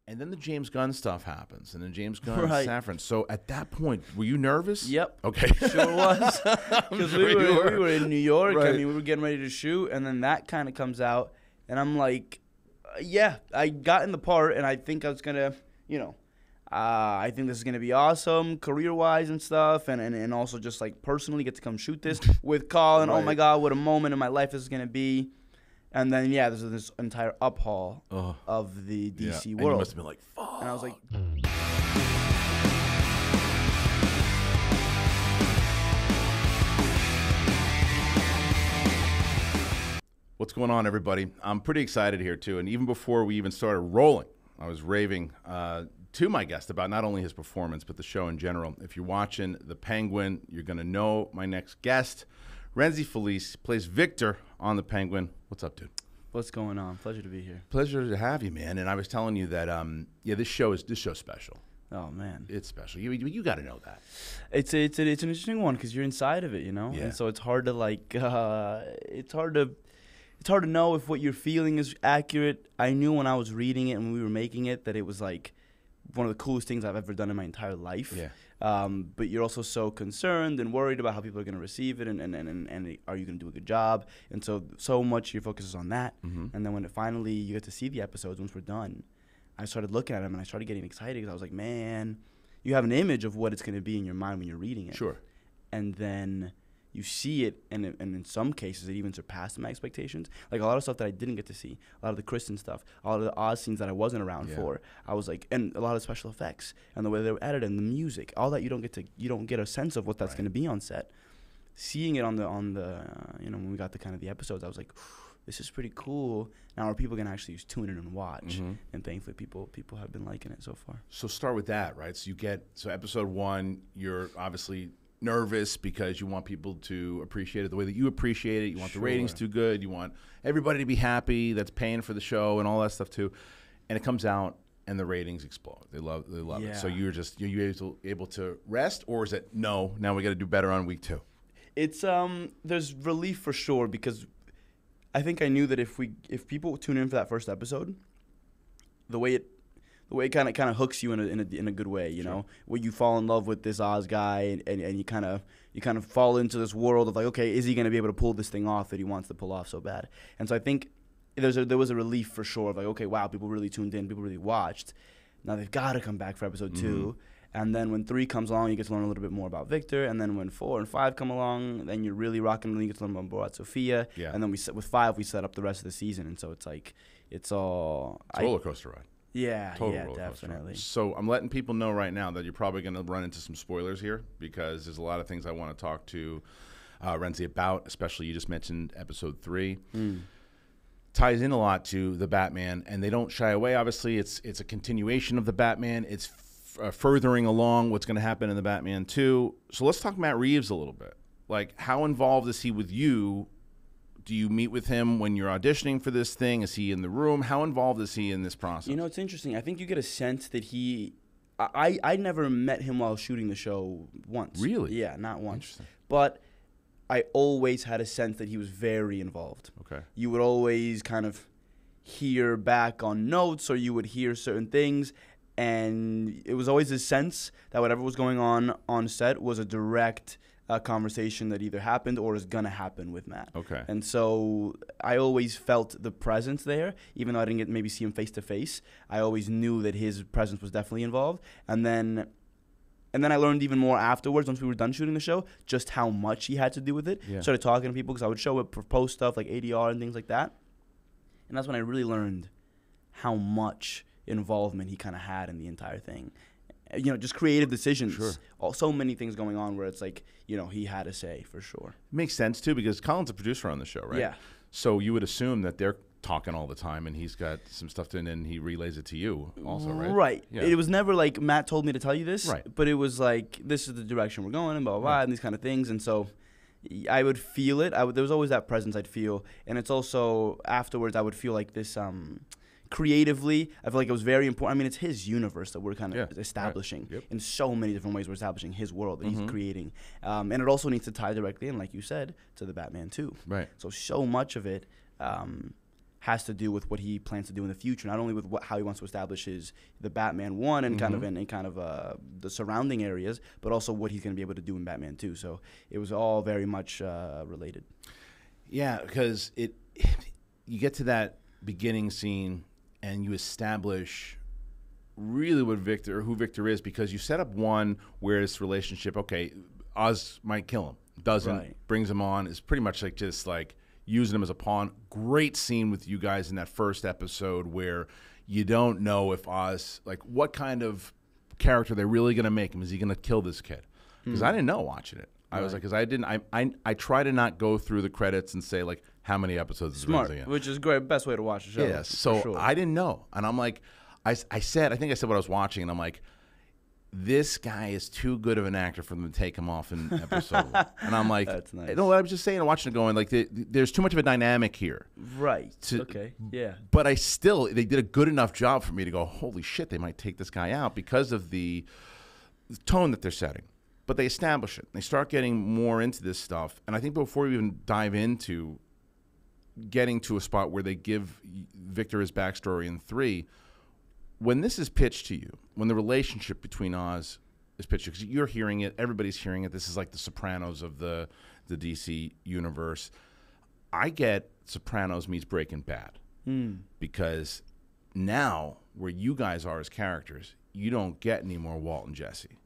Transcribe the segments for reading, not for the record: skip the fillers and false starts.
And then the James Gunn stuff happens, and then James Gunn Saffron. So at that point, were you nervous? Yep. Okay. Sure was. Because we were in New York. Right. I mean, we were getting ready to shoot, and then that kind of comes out, and I'm like, yeah, I got in the part, and I think I was gonna, I think this is gonna be awesome, career-wise and stuff, and also just like personally get to come shoot this with Colin. Right. Oh my God, what a moment in my life this is gonna be. And then, there's this entire uphaul of the DC world. And you must have been like, fuck. And I was like, what's going on, everybody? I'm pretty excited here, too. And even before we even started rolling, I was raving to my guest about not only his performance, but the show in general. If you're watching The Penguin, you're going to know my next guest. Rhenzy Feliz plays Victor on The Penguin. What's up, dude? what's going on? Pleasure to be here. Pleasure to have you, man. And I was telling you that, this show's special. Oh man, it's special. You got to know that. It's an interesting one because you're inside of it, Yeah. And so it's hard to it's hard to know if what you're feeling is accurate. I knew when I was reading it and when we were making it that it was like one of the coolest things I've ever done in my entire life. Yeah. But you're also so concerned and worried about how people are going to receive it and are you going to do a good job? And so much your focus is on that. Mm-hmm. And then when finally you get to see the episodes, once we're done, I started looking at them and I started getting excited because I was like, man, you have an image of what it's going to be in your mind when you're reading it. Sure. And then you see it, and in some cases, it even surpassed my expectations. Like a lot of stuff that I didn't get to see, a lot of the Kristian stuff, a lot of the Oz scenes that I wasn't around for. I was like, and a lot of special effects and the way they were edited and the music, all that you don't get a sense of what that's going to be on set. Seeing it on the when we got the kind of the episodes, I was like, this is pretty cool. Now are people going to actually just tune in and watch? Mm-hmm. And thankfully, people have been liking it so far. So start with that, right? So episode 1, you're obviously nervous because you want people to appreciate it the way that you appreciate it. You want the ratings to be good. You want everybody to be happy that's paying for the show and all that stuff too. And it comes out and the ratings explode. They love it. So you're able to rest, or is it no? Now we got to do better on week 2. It's there's relief for sure because I think I knew that if people tune in for that first episode, the way it kind of hooks you in a good way, you know, where you fall in love with this Oz guy and you kind of fall into this world of like, okay, is he going to be able to pull this thing off that he wants to pull off so bad? And so I think there was a relief for sure of like, okay, wow, people really tuned in, people really watched. Now they've got to come back for episode 2. And then when 3 comes along, you get to learn a little bit more about Victor. And then when 4 and 5 come along, then you're really rocking. And you get to learn more about Sophia. Yeah. And then with 5, we set up the rest of the season. And so it's like, it's all... It's a roller coaster ride. Yeah, definitely. So I'm letting people know right now that you're probably going to run into some spoilers here because there's a lot of things I want to talk to Rhenzy about, especially you just mentioned episode 3. Ties in a lot to the Batman, and they don't shy away. Obviously, it's a continuation of the Batman. It's furthering along what's going to happen in the Batman 2. So let's talk Matt Reeves a little bit. Like, how involved is he with you? Do you meet with him when you're auditioning for this thing? Is he in the room? How involved is he in this process? You know, it's interesting. I think you get a sense that I never met him while shooting the show once. Really? Yeah, not once. But I always had a sense that he was very involved. Okay. You would always kind of hear back on notes or you would hear certain things. And it was always a sense that whatever was going on set was a direct conversation that either happened or is going to happen with Matt. Okay. And so I always felt the presence there, even though I didn't maybe see him face to face. I always knew that his presence was definitely involved. And then I learned even more afterwards, once we were done shooting the show, just how much he had to do with it. Yeah. Started talking to people because I would show up for post stuff like ADR and things like that. And that's when I really learned how much involvement he kind of had in the entire thing. You know, just creative decisions. Sure. So many things going on where it's like, you know, he had a say for sure. It makes sense too because Colin's a producer on the show, right? Yeah. So you would assume that they're talking all the time and he's got some stuff to, and then he relays it to you also, right? Right. Yeah. It was never like Matt told me to tell you this, right? But it was like, this is the direction we're going and blah, blah, blah, and these kind of things. And so I would feel it. There was always that presence I'd feel. And it's also afterwards I would feel like this creatively, I feel like it was very important. I mean, it's his universe that we're kind of establishing in so many different ways. We're establishing his world that he's creating. And it also needs to tie directly in, like you said, to the Batman 2. Right. So much of it, has to do with what he plans to do in the future, not only with how he wants to establish the Batman 1 and kind of in the surrounding areas, but also what he's going to be able to do in Batman 2. So it was all very much related. Yeah, because you get to that beginning scene and you establish really who Victor is, because you set up one where this relationship, okay, Oz might kill him, doesn't, brings him on, is pretty much like just like using him as a pawn. Great scene with you guys in that first episode where you don't know if Oz, like what kind of character they're really going to make him. Is he going to kill this kid? Because I didn't know watching it. I was like, because I try to not go through the credits and say like how many episodes is Rhenzy in. Which is great, best way to watch the show. Yeah, so sure. I didn't know, and I'm like, I think I said what I was watching, and I'm like, this guy is too good of an actor for them to take him off in episode 1. And I'm like, that's nice. No, I was just saying, watching it, going like, there's too much of a dynamic here. Right. Okay. Yeah. But they did a good enough job for me to go, holy shit, they might take this guy out because of the tone that they're setting. But they establish it. They start getting more into this stuff. And I think before we even dive into getting to a spot where they give Victor his backstory in 3, when this is pitched to you, when the relationship between Oz is pitched to you, because you're hearing it, everybody's hearing it, this is like the Sopranos of the DC universe. I get Sopranos meets Breaking Bad. Because now, where you guys are as characters, you don't get any more Walt and Jesse.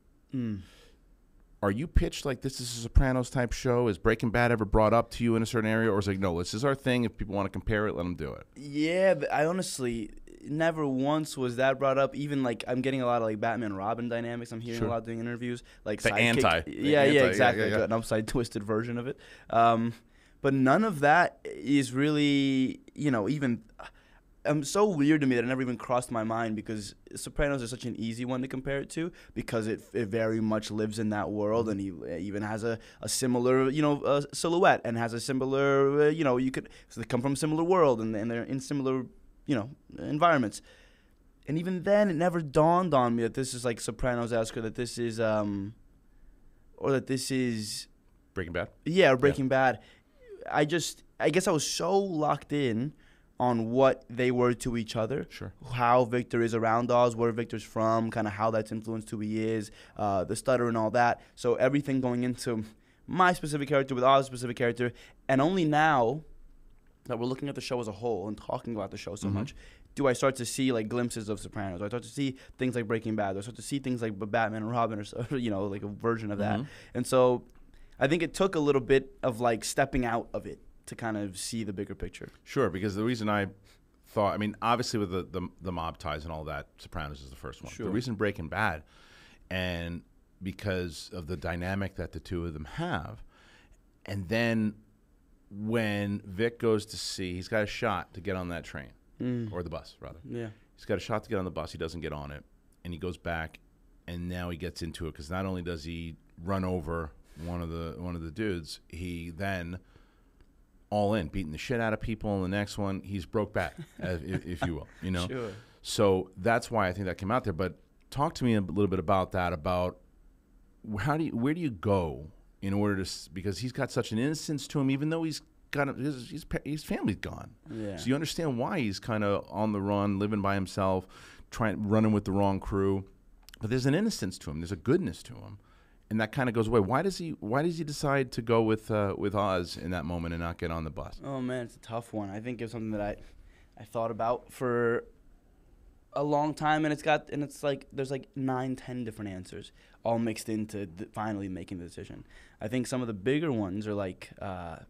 Are you pitched like this is a Sopranos type show? Is Breaking Bad ever brought up to you in a certain area? Or is it like, no, this is our thing. If people want to compare it, let them do it. Yeah, but I honestly never once was that brought up. Even like I'm getting a lot of like Batman Robin dynamics. I'm hearing a lot doing interviews. Like the sidekick. anti. Yeah, exactly. Yeah. An upside twisted version of it. But none of that is really, even... so weird to me that it never even crossed my mind, because Sopranos is such an easy one to compare it to, because it very much lives in that world, and he even has a similar silhouette, and has a similar so they come from a similar world, and they're in similar environments. And even then, it never dawned on me that this is like Sopranos-esque, or that this is Breaking Bad. Yeah, or Breaking Bad. I guess I was so locked in on what they were to each other, how Victor is around Oz, where Victor's from, kind of how that's influenced who he is, the stutter and all that. So everything going into my specific character with Oz's specific character, and only now that we're looking at the show as a whole and talking about the show so much, do I start to see like glimpses of Sopranos? Do I start to see things like Breaking Bad? Do I start to see things like Batman and Robin, or like a version of that? And so I think it took a little bit of like stepping out of it to kind of see the bigger picture. Sure, because the reason I thought, obviously with the mob ties and all that, Sopranos is the first one. Sure. The reason Breaking Bad, and because of the dynamic that the two of them have, and then when Vic goes to see, he's got a shot to get on that train, or the bus, rather. Yeah. He's got a shot to get on the bus. He doesn't get on it, and he goes back, and now he gets into it, because not only does he run over one of the dudes, he then... all in, beating the shit out of people. And the next one, he's broke back, if you will, Sure. So that's why I think that came out there. But talk to me a little bit about that, about where do you go in order to, because he's got such an innocence to him, even though his family's gone. Yeah. So you understand why he's kind of on the run, living by himself, running with the wrong crew. But there's an innocence to him. There's a goodness to him. And that kind of goes away. Why does he decide to go with Oz in that moment and not get on the bus? Oh man, it's a tough one. I think it's something that I thought about for a long time, and it's like there's like 9-10 different answers all mixed into finally making the decision. I think some of the bigger ones are like, the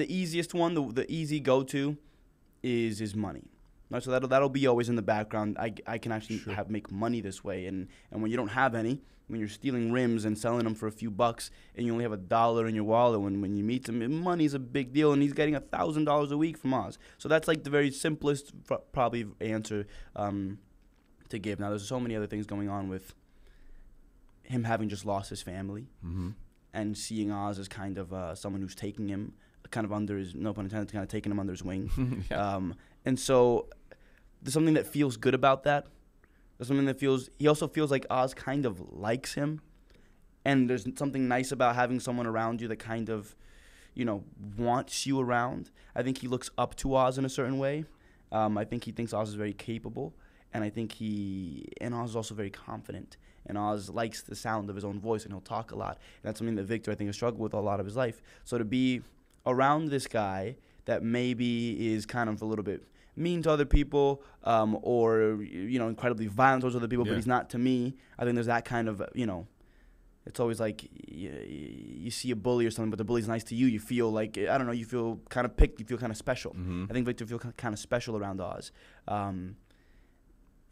easiest one, the easy go-to is money. Right, so that'll be always in the background. I can actually make money this way, and when you don't have any, when you're stealing rims and selling them for a few bucks, and you only have $1 in your wallet, when you meet him, money's a big deal, and he's getting $1,000 a week from Oz. So that's like the very simplest probably answer to give. Now there's so many other things going on with him having just lost his family, and seeing Oz as kind of someone who's taking him kind of under his, no pun intended, kind of taking him under his wing. And so there's something that feels good about that. There's something that he also feels like Oz kind of likes him. And there's something nice about having someone around you that kind of, wants you around. I think he looks up to Oz in a certain way. I think he thinks Oz is very capable, and I think Oz is also very confident. And Oz likes the sound of his own voice, and he'll talk a lot. And that's something that Victor, I think, has struggled with a lot of his life. So to be around this guy that maybe is kind of a little bit mean to other people, or incredibly violent towards other people, but he's not to me. I think there's that kind of it's always like you see a bully or something, but the bully's nice to you. You feel like, I don't know, you feel kind of picked. You feel kind of special. I think Victor feels kind of special around Oz. And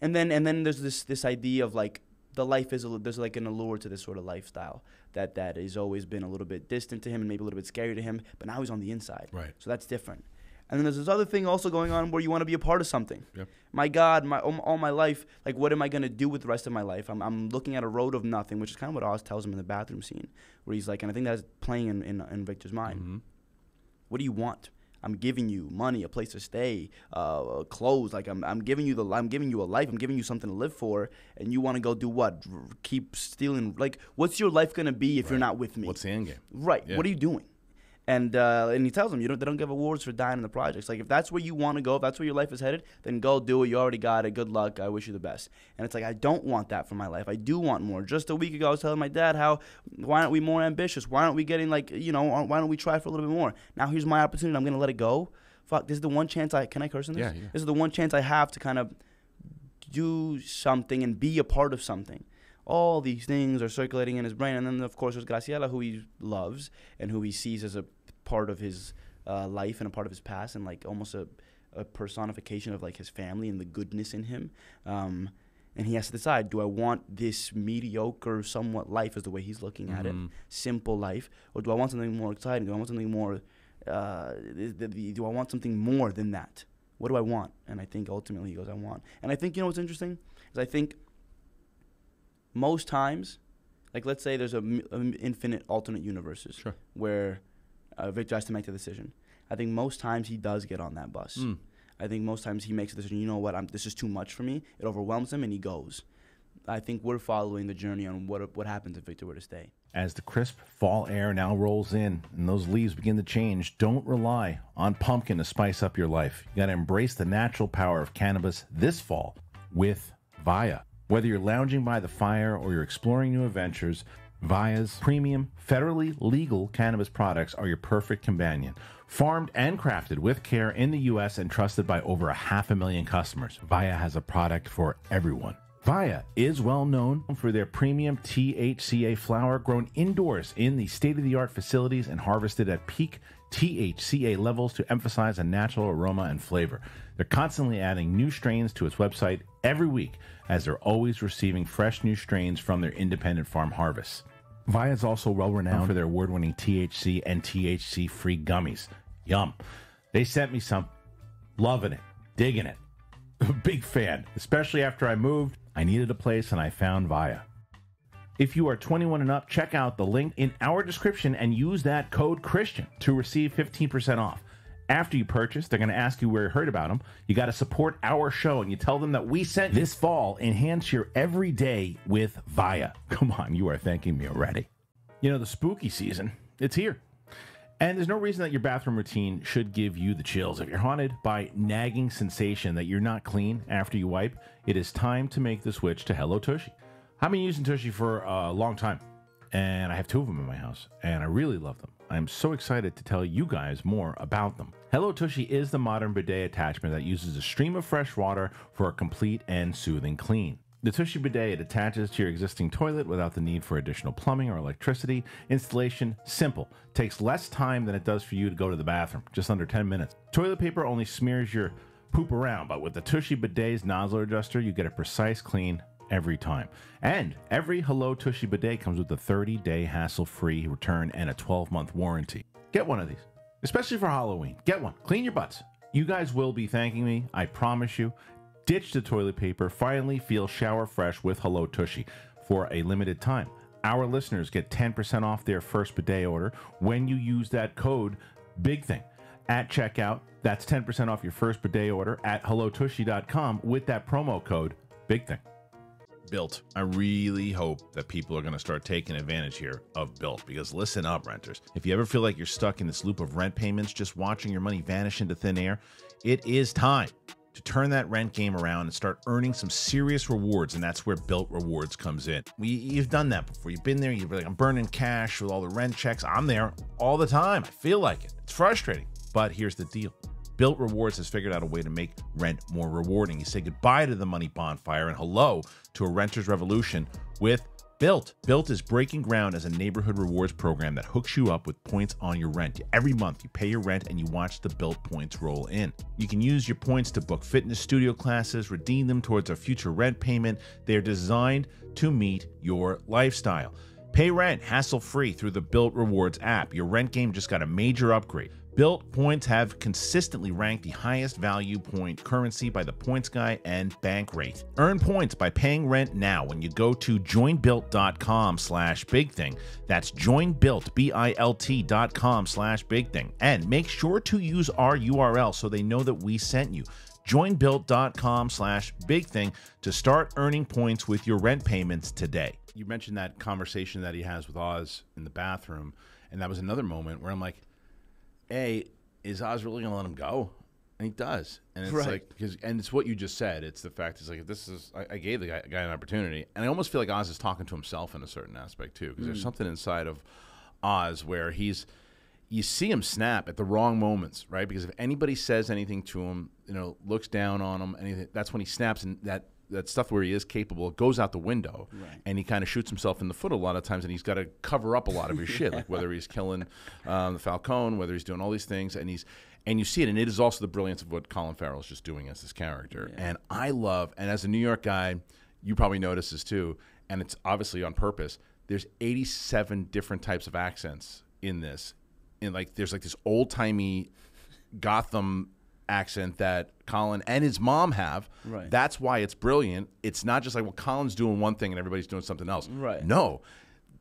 then there's this idea of like the life there's like an allure to this sort of lifestyle that has always been a little bit distant to him and maybe a little bit scary to him, but now he's on the inside. Right. So that's different. And then there's this other thing also going on where you want to be a part of something. Yep. My God, all my life, like, what am I going to do with the rest of my life? I'm looking at a road of nothing, which is kind of what Oz tells him in the bathroom scene, where he's like, and I think that's playing in Victor's mind. What do you want? I'm giving you money, a place to stay, clothes. Like I'm giving you I'm giving you a life. I'm giving you something to live for, and you want to go do what? Keep stealing? Like, what's your life gonna be if you're not with me? What's the end game? Right. Yeah. What are you doing? And he tells them, they don't give awards for dying in the projects. Like, if that's where you want to go, if that's where your life is headed, then go do it. You already got it. Good luck. I wish you the best. And it's like, I don't want that for my life. I do want more. Just a week ago, I was telling my dad why aren't we more ambitious? Why aren't we getting why don't we try for a little bit more? Now here's my opportunity. I'm going to let it go. Fuck, this is the one chance can I curse in this? Yeah. This is the one chance I have to kind of do something and be a part of something. All these things are circulating in his brain. And then, of course, there's Graciela, who he loves and who he sees as a part of his life and a part of his past, and like almost a personification of like his family and the goodness in him. And he has to decide, do I want this mediocre, somewhat life, is the way he's looking at it, simple life, or do I want something more exciting? Do I want something more, do I want something more than that? What do I want? And I think ultimately he goes, I want. And I think, what's interesting is I think most times, like, let's say there's infinite alternate universes where Victor has to make the decision. I think most times he does get on that bus. I think most times he makes a decision, you know what, this is too much for me. It overwhelms him, and he goes. I think we're following the journey on what happens if Victor were to stay. As the crisp fall air now rolls in and those leaves begin to change, don't rely on pumpkin to spice up your life. You got to embrace the natural power of cannabis this fall with Via. Whether you're lounging by the fire or you're exploring new adventures, Via's premium, federally legal cannabis products are your perfect companion. Farmed and crafted with care in the U.S. and trusted by over 500,000 customers, Via has a product for everyone. Via is well known for their premium THCA flower grown indoors in the state-of-the-art facilities and harvested at peak THCA levels to emphasize a natural aroma and flavor. They're constantly adding new strains to its website every week, as they're always receiving fresh new strains from their independent farm harvests. Via is also well-renowned for their award-winning THC and THC-free gummies. Yum. They sent me some. Loving it. Digging it. Big fan. Especially after I moved, I needed a place and I found Via. If you are 21 and up, check out the link in our description and use that code Kristian to receive 15% off. After you purchase, they're going to ask you where you heard about them. You got to support our show, and you tell them that we sent you. This fall, enhance your everyday with Via. Come on, you are thanking me already. The spooky season, it's here. And there's no reason that your bathroom routine should give you the chills. If you're haunted by nagging sensation that you're not clean after you wipe, it is time to make the switch to Hello Tushy. I've been using Tushy for a long time, and I have 2 of them in my house, and I really love them. I'm so excited to tell you guys more about them. Hello Tushy is the modern bidet attachment that uses a stream of fresh water for a complete and soothing clean. The Tushy bidet attaches to your existing toilet without the need for additional plumbing or electricity. Installation, simple. Takes less time than it does for you to go to the bathroom, just under 10 minutes. Toilet paper only smears your poop around, but with the Tushy bidet's nozzle adjuster, you get a precise clean every time. And every Hello Tushy bidet comes with a 30-day hassle-free return and a 12-month warranty. Get one of these, especially for Halloween. Get one. Clean your butts. You guys will be thanking me, I promise you. Ditch the toilet paper. Finally feel shower fresh with Hello Tushy for a limited time. Our listeners get 10% off their first bidet order when you use that code BIGTHING at checkout. That's 10% off your first bidet order at hellotushy.com with that promo code BIGTHING. BILT. I really hope that people are going to start taking advantage here of BILT, because listen up, renters. If you ever feel like you're stuck in this loop of rent payments, just watching your money vanish into thin air, it is time to turn that rent game around and start earning some serious rewards, and that's where BILT Rewards comes in. You've done that before. You've been there. You're like, I'm burning cash with all the rent checks. I'm there all the time. I feel like it. It's frustrating, but here's the deal. BILT Rewards has figured out a way to make rent more rewarding. You say goodbye to the money bonfire and hello to a renter's revolution with BILT. BILT is breaking ground as a neighborhood rewards program that hooks you up with points on your rent. Every month, you pay your rent and you watch the BILT points roll in. You can use your points to book fitness studio classes, redeem them towards a future rent payment. They're designed to meet your lifestyle. Pay rent hassle-free through the BILT Rewards app. Your rent game just got a major upgrade. BILT points have consistently ranked the highest value point currency by the Points Guy and Bankrate. Earn points by paying rent now when you go to joinbilt.com/bigthing. That's joinbilt, BILT.com/bigthing. And make sure to use our URL so they know that we sent you. Joinbilt.com/bigthing to start earning points with your rent payments today. You mentioned that conversation that he has with Oz in the bathroom, and that was another moment where I'm like, is Oz really gonna let him go? And he does, and it's like, and it's what you just said. It's the fact is like, this is I gave the guy an opportunity, and I almost feel like Oz is talking to himself in a certain aspect too, because there's something inside of Oz where you see him snap at the wrong moments, right? Because if anybody says anything to him, looks down on him, anything, that's when he snaps, and that stuff where he is capable goes out the window, and he kind of shoots himself in the foot a lot of times, and he's got to cover up a lot of his shit, like whether he's killing the Falcone, whether he's doing all these things, and you see it, and it is also the brilliance of what Colin Farrell is just doing as this character. And I love, and as a New York guy, you probably notice this too, and it's obviously on purpose, there's 87 different types of accents in this, and there's this old-timey Gotham accent that Colin and his mom have. Right. That's why it's brilliant. It's not just like, well, Colin's doing one thing and everybody's doing something else. Right. No,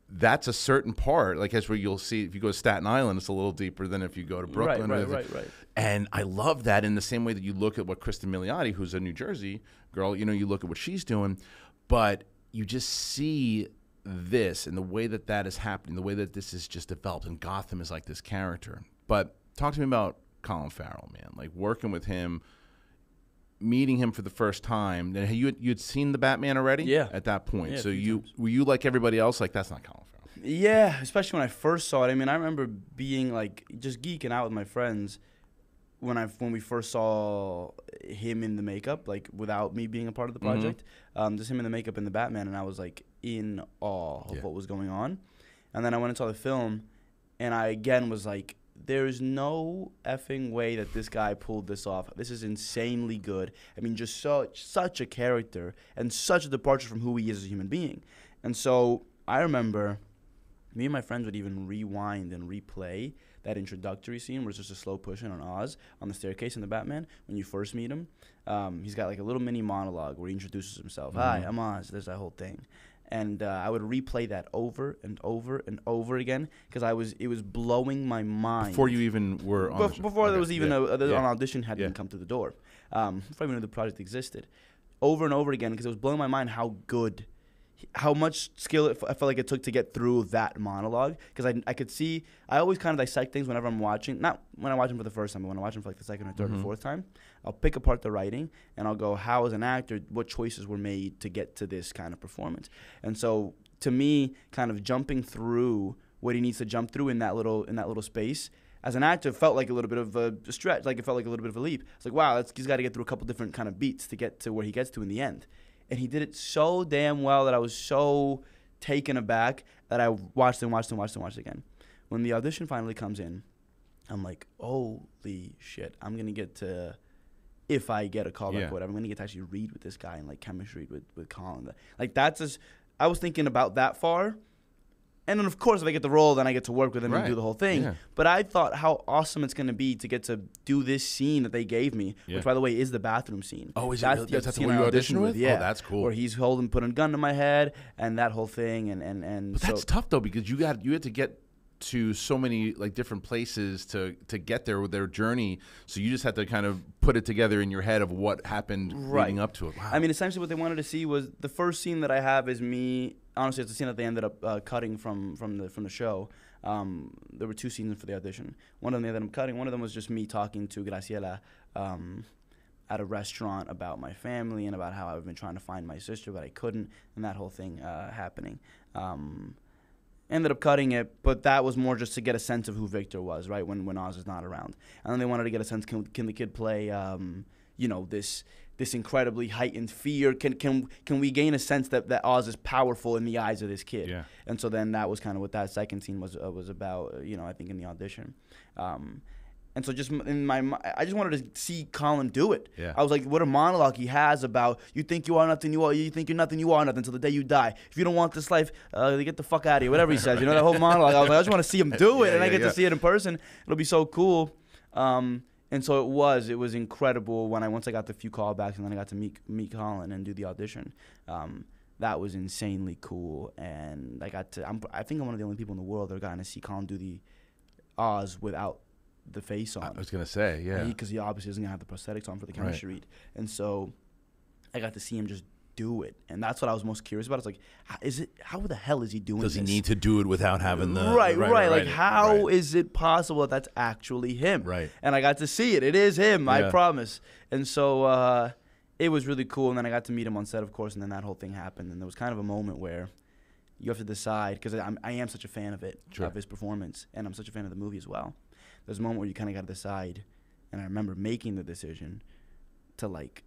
that's a certain part. Like, that's where you'll see, if you go to Staten Island, it's a little deeper than if you go to Brooklyn. Right. And I love that, in the same way that you look at what Kristen Milioti, who's a New Jersey girl, you look at what she's doing, but you just see this and the way that is happening, the way that this is just developed, and Gotham is like this character. But talk to me about Colin Farrell, man. Like, working with him, meeting him for the first time. You'd seen the Batman already? Yeah. At that point. Yeah, so were you like everybody else, like, that's not Colin Farrell? Yeah, especially when I first saw it. I mean, I remember being like, just geeking out with my friends when we first saw him in the makeup, like without me being a part of the project. Just him in the makeup in the Batman, and I was like in awe of what was going on. And then I went and saw the film, and I again was like, there's no effing way that this guy pulled this off. This is insanely good. I mean, just such a character and such a departure from who he is as a human being. And so I remember me and my friends would even rewind and replay that introductory scene where it's just a slow push-in on Oz on the staircase in the Batman when you first meet him. He's got like a little mini monologue where he introduces himself. Hi, I'm Oz. There's that whole thing. And I would replay that over and over and over again because it was blowing my mind. Before you even were on before there was even an audition hadn't even come to the door. Before I even knew the project existed. Over and over again, because it was blowing my mind how much skill I felt like it took to get through that monologue. Because I could see, I always kind of dissect things whenever I'm watching, not when I watch them for the first time, but when I watch them for like the second or third or fourth time. I'll pick apart the writing and I'll go, how as an actor, what choices were made to get to this kind of performance. And so to me, kind of jumping through what he needs to jump through in that little space, as an actor, felt like a little bit of a stretch, like it felt like a little bit of a leap. It's like, wow, he's got to get through a couple different kind of beats to get to where he gets to in the end. And he did it so damn well that I was so taken aback that I watched again. When the audition finally comes in, I'm like, holy shit, I'm going to get to, if I get a callback or whatever, I'm going to get to actually read with this guy and like chemistry with Colin. Like, that's just, I was thinking about that far. And then, of course, if I get the role, then I get to work with him and do the whole thing. Yeah. But I thought how awesome it's going to be to get to do this scene that they gave me, which, by the way, is the bathroom scene. Oh, is that's the scene you auditioned with? Yeah. Oh, that's cool. Where he's putting a gun to my head and that whole thing. And but that's tough, though, because you had to get to so many like different places to get there with their journey. So you just had to kind of put it together in your head of what happened leading up to it. Wow. I mean, essentially what they wanted to see was the first scene that I have is me. Honestly, it's a scene that they ended up cutting from the show. There were 2 scenes for the audition. One of them they ended up cutting. One of them was just me talking to Graciela at a restaurant about my family and about how I've been trying to find my sister, but I couldn't, and that whole thing happening. Ended up cutting it, but that was more just to get a sense of who Victor was, right, when Oz is not around. And then they wanted to get a sense, can the kid play, this incredibly heightened fear? Can we gain a sense that Oz is powerful in the eyes of this kid? Yeah. And so then that was kind of what that second scene was about, I think in the audition. And so just in my mind, I just wanted to see Colin do it. Yeah. I was like, what a monologue he has about, you think you are nothing, you think you're nothing, you are nothing until the day you die. If you don't want this life, get the fuck out of here, whatever he says. That whole monologue. I was like, I just want to see him do it, and I get to see it in person. It'll be so cool. And so it was incredible once I got the few callbacks, and then I got to meet Colin and do the audition. That was insanely cool, and I think I'm one of the only people in the world that have gotten to see Colin do the Oz without the face on. I was gonna say, yeah, because he obviously isn't gonna have the prosthetics on for the chemistry read, and so I got to see him just do it, and that's what I was most curious about. It's like, how the hell is he doing this? Does he need to do it without having the right? Like, how is it possible that that's actually him? Right. And I got to see it. It is him. I promise. And so it was really cool. And then I got to meet him on set, of course. And then that whole thing happened. And there was kind of a moment where you have to decide, because I am such a fan of it, of his performance, and I'm such a fan of the movie as well. There's a moment where you kind of got to decide, and I remember making the decision to like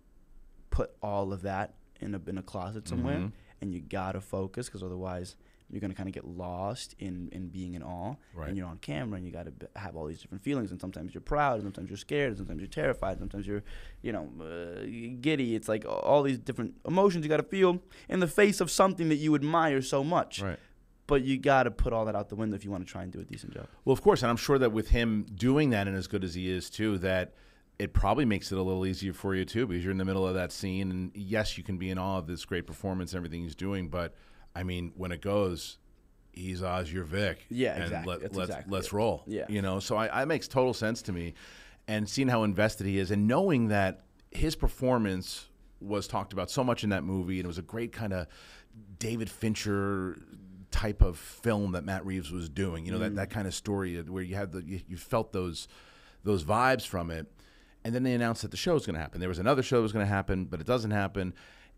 put all of that in a closet somewhere, and you gotta focus, because otherwise you're gonna kind of get lost in being in awe. Right. And you're on camera, and you gotta have all these different feelings, and sometimes you're proud, and sometimes you're scared, and sometimes you're terrified, and sometimes you're giddy. It's like all these different emotions you gotta feel in the face of something that you admire so much. Right. But you got to put all that out the window if you want to try and do a decent job. Well, of course, and I'm sure that with him doing that and as good as he is too, that it probably makes it a little easier for you too, because you're in the middle of that scene, and yes, you can be in awe of this great performance and everything he's doing, but I mean, when it goes, he's Oz, you're Vic. Yeah, and exactly. Let's roll. Yeah. So it makes total sense to me, and seeing how invested he is, and knowing that his performance was talked about so much in that movie, and it was a great kind of David Fincher type of film that Matt Reeves was doing, that kind of story where you had you felt those vibes from it, and then they announced that the show was going to happen. There was another show that was going to happen, but it doesn't happen,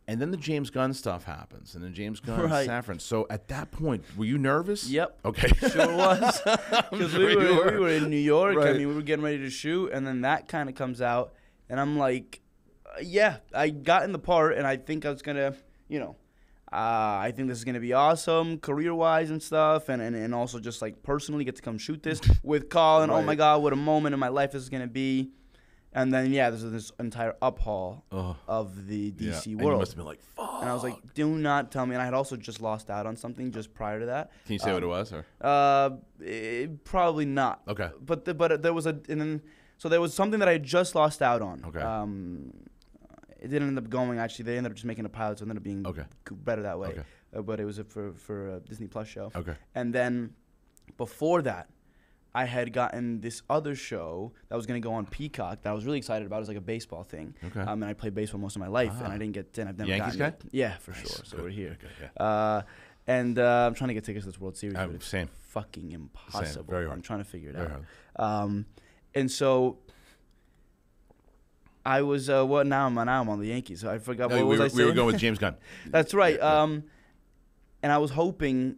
and then the James Gunn stuff happens, and then James Gunn Saffron. So at that point, were you nervous? Yep. Okay. Sure was, because we were in New York. Right. I mean, we were getting ready to shoot, and then that kind of comes out, and I'm like, I got in the part, and I think I was gonna, I think this is going to be awesome career-wise and stuff, and also just like personally get to come shoot this with Colin. Right. Oh my God, what a moment in my life this is going to be. And then, there's this entire uphaul of the DC world. And you must have been like, fuck. And I was like, do not tell me. And I had also just lost out on something just prior to that. Can you say what it was? Or? Probably not. Okay. But there was so there was something that I had just lost out on. Okay. It didn't end up going, actually. They ended up just making a pilot, so it ended up being better that way. Okay. But it was for a Disney Plus show. Okay. And then before that, I had gotten this other show that was going to go on Peacock that I was really excited about. It was like a baseball thing. Okay. And I played baseball most of my life, and I didn't get I've never Yankees gotten guy? it. Yeah, for Nice. sure. So Good. we're here. Okay, yeah. And I'm trying to get tickets to this World Series. But it's same. fucking impossible. Same. Very hard. I'm trying to figure it Very out. And so I was now I'm on the Yankees. So I forgot what was I saying. We were going with James Gunn. That's right. Yeah. And I was hoping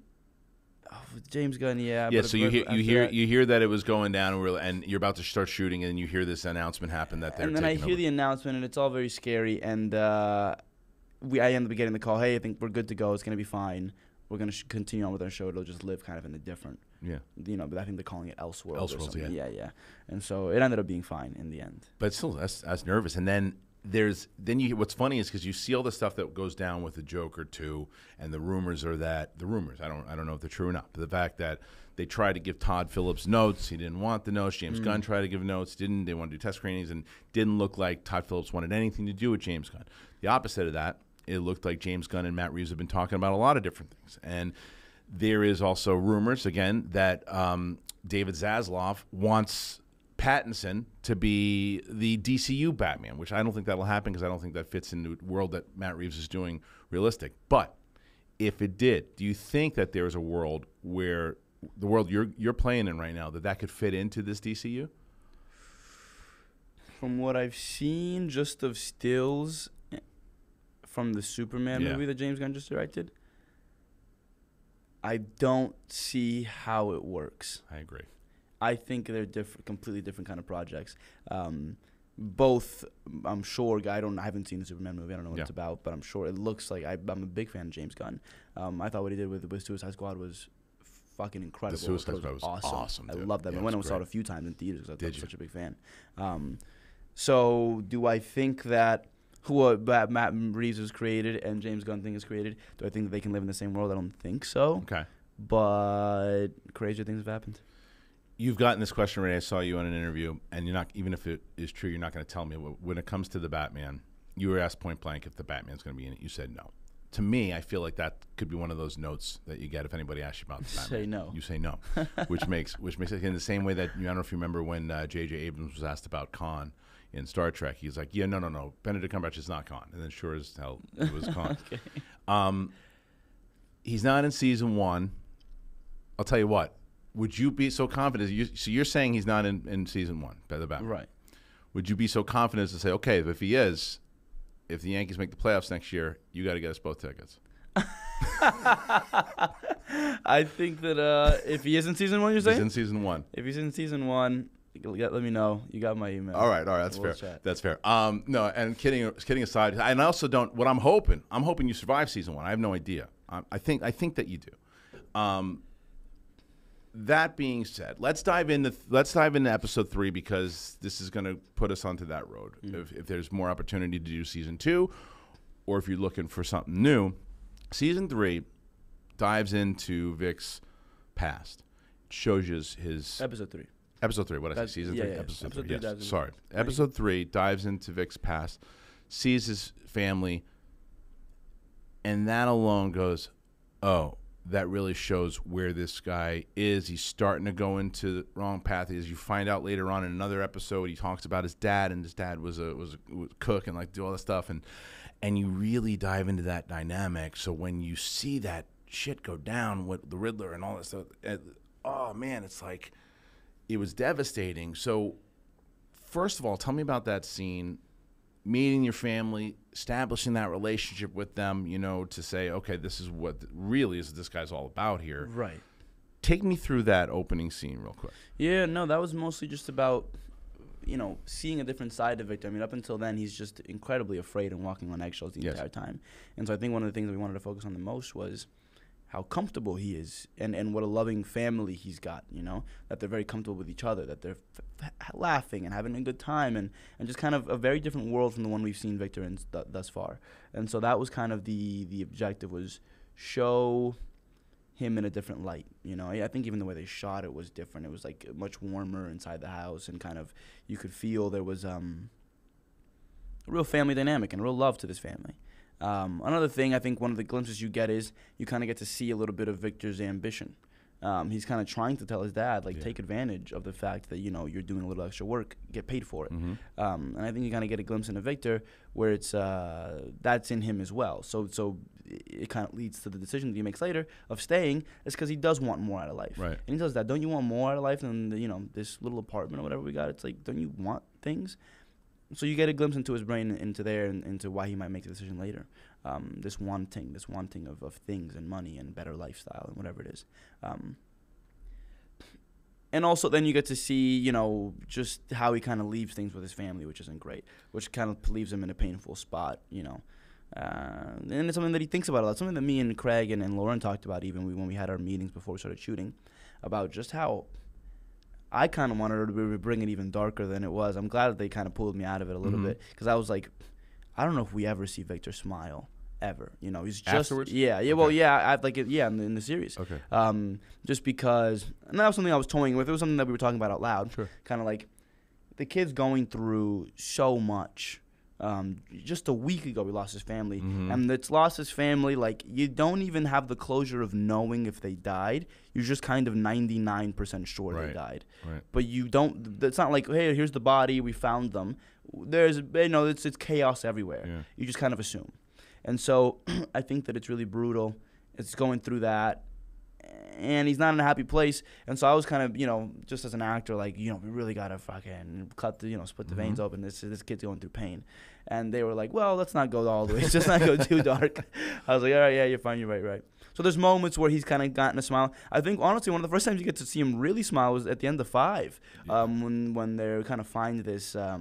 James Gunn. Yeah. Yeah. but So you hear that it was going down, and you're about to start shooting, and you hear this announcement happen that they're. And then I taking hear over. the announcement, and it's all very scary. And I end up getting the call. Hey, I think we're good to go. It's gonna be fine. We're gonna continue on with our show. It'll just live kind of in a different. Yeah. But I think they're calling it Elseworlds. Elseworlds, yeah. Yeah. And so it ended up being fine in the end. But still, that's nervous. And then what's funny is because you see all the stuff that goes down with the Joker too, and the rumors are that the rumors. I don't know if they're true or not. But the fact that they tried to give Todd Phillips notes, he didn't want the notes. James Gunn tried to give notes, didn't. They wanted to do test screenings, and didn't look like Todd Phillips wanted anything to do with James Gunn. The opposite of that, it looked like James Gunn and Matt Reeves have been talking about a lot of different things, and There is also rumors, again, that David Zaslav wants Pattinson to be the DCU Batman, which I don't think that'll happen because I don't think that fits in the world that Matt Reeves is doing realistic. But if it did, do you think that there is a world where the world you're playing in right now that could fit into this DCU? From what I've seen, just of stills from the Superman movie that James Gunn just directed, I don't see how it works. I agree. I think they're completely different kind of projects. Both, I'm sure. I haven't seen the Superman movie. I don't know what it's about, but I'm sure it looks like I'm a big fan of James Gunn. I thought what he did with Suicide Squad was fucking incredible. The Suicide Squad was awesome. I love that. Yeah, I went and saw it a few times in theaters because I was such a big fan. So do I think that Matt Reeves has created and James Gunn thing has created, do I think that they can live in the same world? I don't think so. Okay. But crazier things have happened. You've gotten this question already. I saw you on an interview, and you're not, even if it is true, you're not going to tell me. When it comes to the Batman, you were asked point blank if the Batman's going to be in it. You said no. To me, I feel like that could be one of those notes that you get if anybody asks you about the Batman. Say no. You say no, which makes it in the same way that I don't know if you remember when J.J. Abrams was asked about Khan in Star Trek. He's like, yeah, no. Benedict Cumberbatch is not Khan. And then sure as hell, it was Khan. Okay. He's not in season 1. I'll tell you what. Would you be so confident? So you're saying he's not in season 1, the Batman. Right. Would you be so confident as to say, okay, if he is, if the Yankees make the playoffs next year, you got to get us both tickets? I think that if he is in season 1, you're saying? He's in season 1. If he's in season 1, let me know. You got my email. All right, that's fair. Chat. That's fair. No, and kidding aside, and I also don't. What I'm hoping you survive season 1. I have no idea. I think that you do. That being said, let's dive into episode 3 because this is going to put us onto that road. If there's more opportunity to do season 2, or if you're looking for something new, season 3 dives into Vic's past. It shows you his episode 3. Episode 3. What did I say? Season 3. Yeah. Episode 3. Yes. Sorry. Episode 3 dives into Vic's past, sees his family, and that alone goes, oh. That really shows where this guy is. He's starting to go into the wrong path. As you find out later on in another episode, he talks about his dad, and his dad was a cook and like do all this stuff, and you really dive into that dynamic. So when you see that shit go down with the Riddler and all that stuff, oh man, it's like it was devastating. So first of all, tell me about that scene. Meeting your family, establishing that relationship with them, to say, okay, this is what really is this guy's all about here. Right. Take me through that opening scene real quick. Yeah, no, that was mostly just about, seeing a different side of Victor. I mean, up until then, he's just incredibly afraid and walking on eggshells the entire time. And so I think one of the things that we wanted to focus on the most was how comfortable he is and what a loving family he's got, that they're very comfortable with each other, that they're laughing and having a good time and just kind of a very different world from the one we've seen Victor in thus far. And so that was kind of the objective, was show him in a different light. I think even the way they shot it was different. It was like much warmer inside the house, and kind of you could feel there was a real family dynamic and real love to this family. Another thing, I think one of the glimpses you get is you kind of get to see a little bit of Victor's ambition. He's kind of trying to tell his dad, take advantage of the fact that, you're doing a little extra work, get paid for it. Mm-hmm. And I think you kind of get a glimpse into Victor where it's that's in him as well. So it kind of leads to the decision that he makes later of staying is because he does want more out of life. Right. And he tells that, don't you want more out of life than, this little apartment or whatever we got? It's like, don't you want things? So you get a glimpse into his brain, into there, and into why he might make the decision later. This wanting of things and money and better lifestyle and whatever it is. And also then you get to see, just how he kind of leaves things with his family, which isn't great, which kind of leaves him in a painful spot, And it's something that he thinks about a lot, something that me and Craig and Lauren talked about even when we had our meetings before we started shooting, about just how I kind of wanted to bring it even darker than it was. I'm glad that they kind of pulled me out of it a little bit, because I was like, I don't know if we ever see Victor smile ever. He's just afterwards. Yeah. Okay. Well, yeah. In the series. Okay. Just because, and that was something I was toying with. It was something that we were talking about out loud. Sure. Kind of like the kid's going through so much Just a week ago, he lost his family. And it's lost his family. Like, you don't even have the closure of knowing if they died. You're just kind of 99% sure they died. Right. But you don't, it's not like, hey, here's the body, we found them. There's, it's chaos everywhere. Yeah. You just kind of assume. And so I think that it's really brutal. It's going through that. And he's not in a happy place. And so I was kind of, just as an actor, like, we really got to fucking cut the, split the veins open. This kid's going through pain. And they were like, well, let's not go all the way. Let's just not go too dark. I was like, all right, yeah, you're fine. You're right. So there's moments where he's kind of gotten a smile. I think, honestly, one of the first times you get to see him really smile was at the end of 5, when they kind of find this, I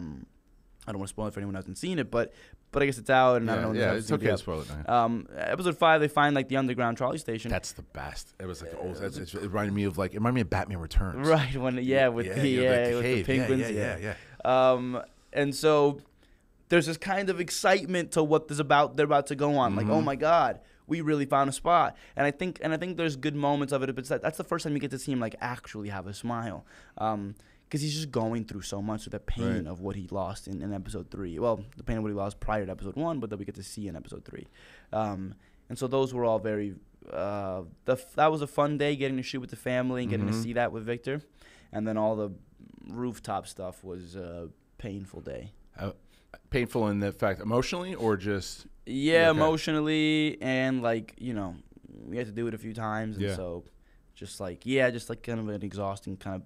don't want to spoil it for anyone who hasn't seen it, but I guess it's out, and I don't know. Yeah, it's okay to spoil it now. Episode 5, they find like the underground trolley station. That's the best. It was like it reminded me of Batman Returns. Right, with the penguins. Yeah. And so there's this kind of excitement to what they're about to go on. Like, oh my God, we really found a spot. And I think there's good moments of it, but that's the first time you get to see him like actually have a smile. Because he's just going through so much of the pain of what he lost in episode 3. Well, the pain of what he lost prior to episode 1, but that we get to see in episode 3. And so those were all very. That was a fun day, getting to shoot with the family and getting to see that with Victor, and then all the rooftop stuff was a painful day. Painful in the fact emotionally, or just emotionally, and like we had to do it a few times, and so just like kind of an exhausting kind of.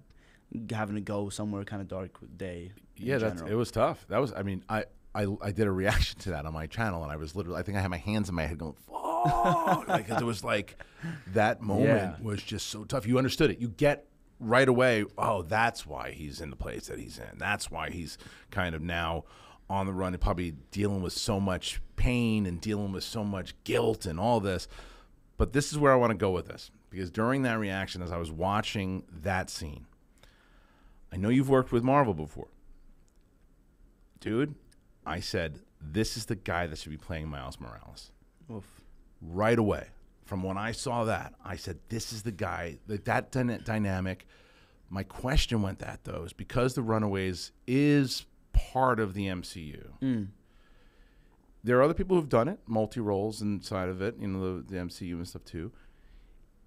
Having to go somewhere kind of dark day. Yeah, it was tough. That was, I did a reaction to that on my channel, and I was literally, I think I had my hands in my head going, fuck. Like, it was like, that moment was just so tough. You understood it. You get right away, oh, that's why he's in the place that he's in. That's why he's kind of now on the run and probably dealing with so much pain and dealing with so much guilt and all this. But this is where I want to go with this, because during that reaction, as I was watching that scene, I know you've worked with Marvel before. Dude, I said, this is the guy that should be playing Miles Morales. Oof. Right away. From when I saw that, I said, this is the guy. That dynamic. My question went that, though, is because the Runaways is part of the MCU. There are other people who've done it, multi-roles inside of it, the MCU and stuff, too.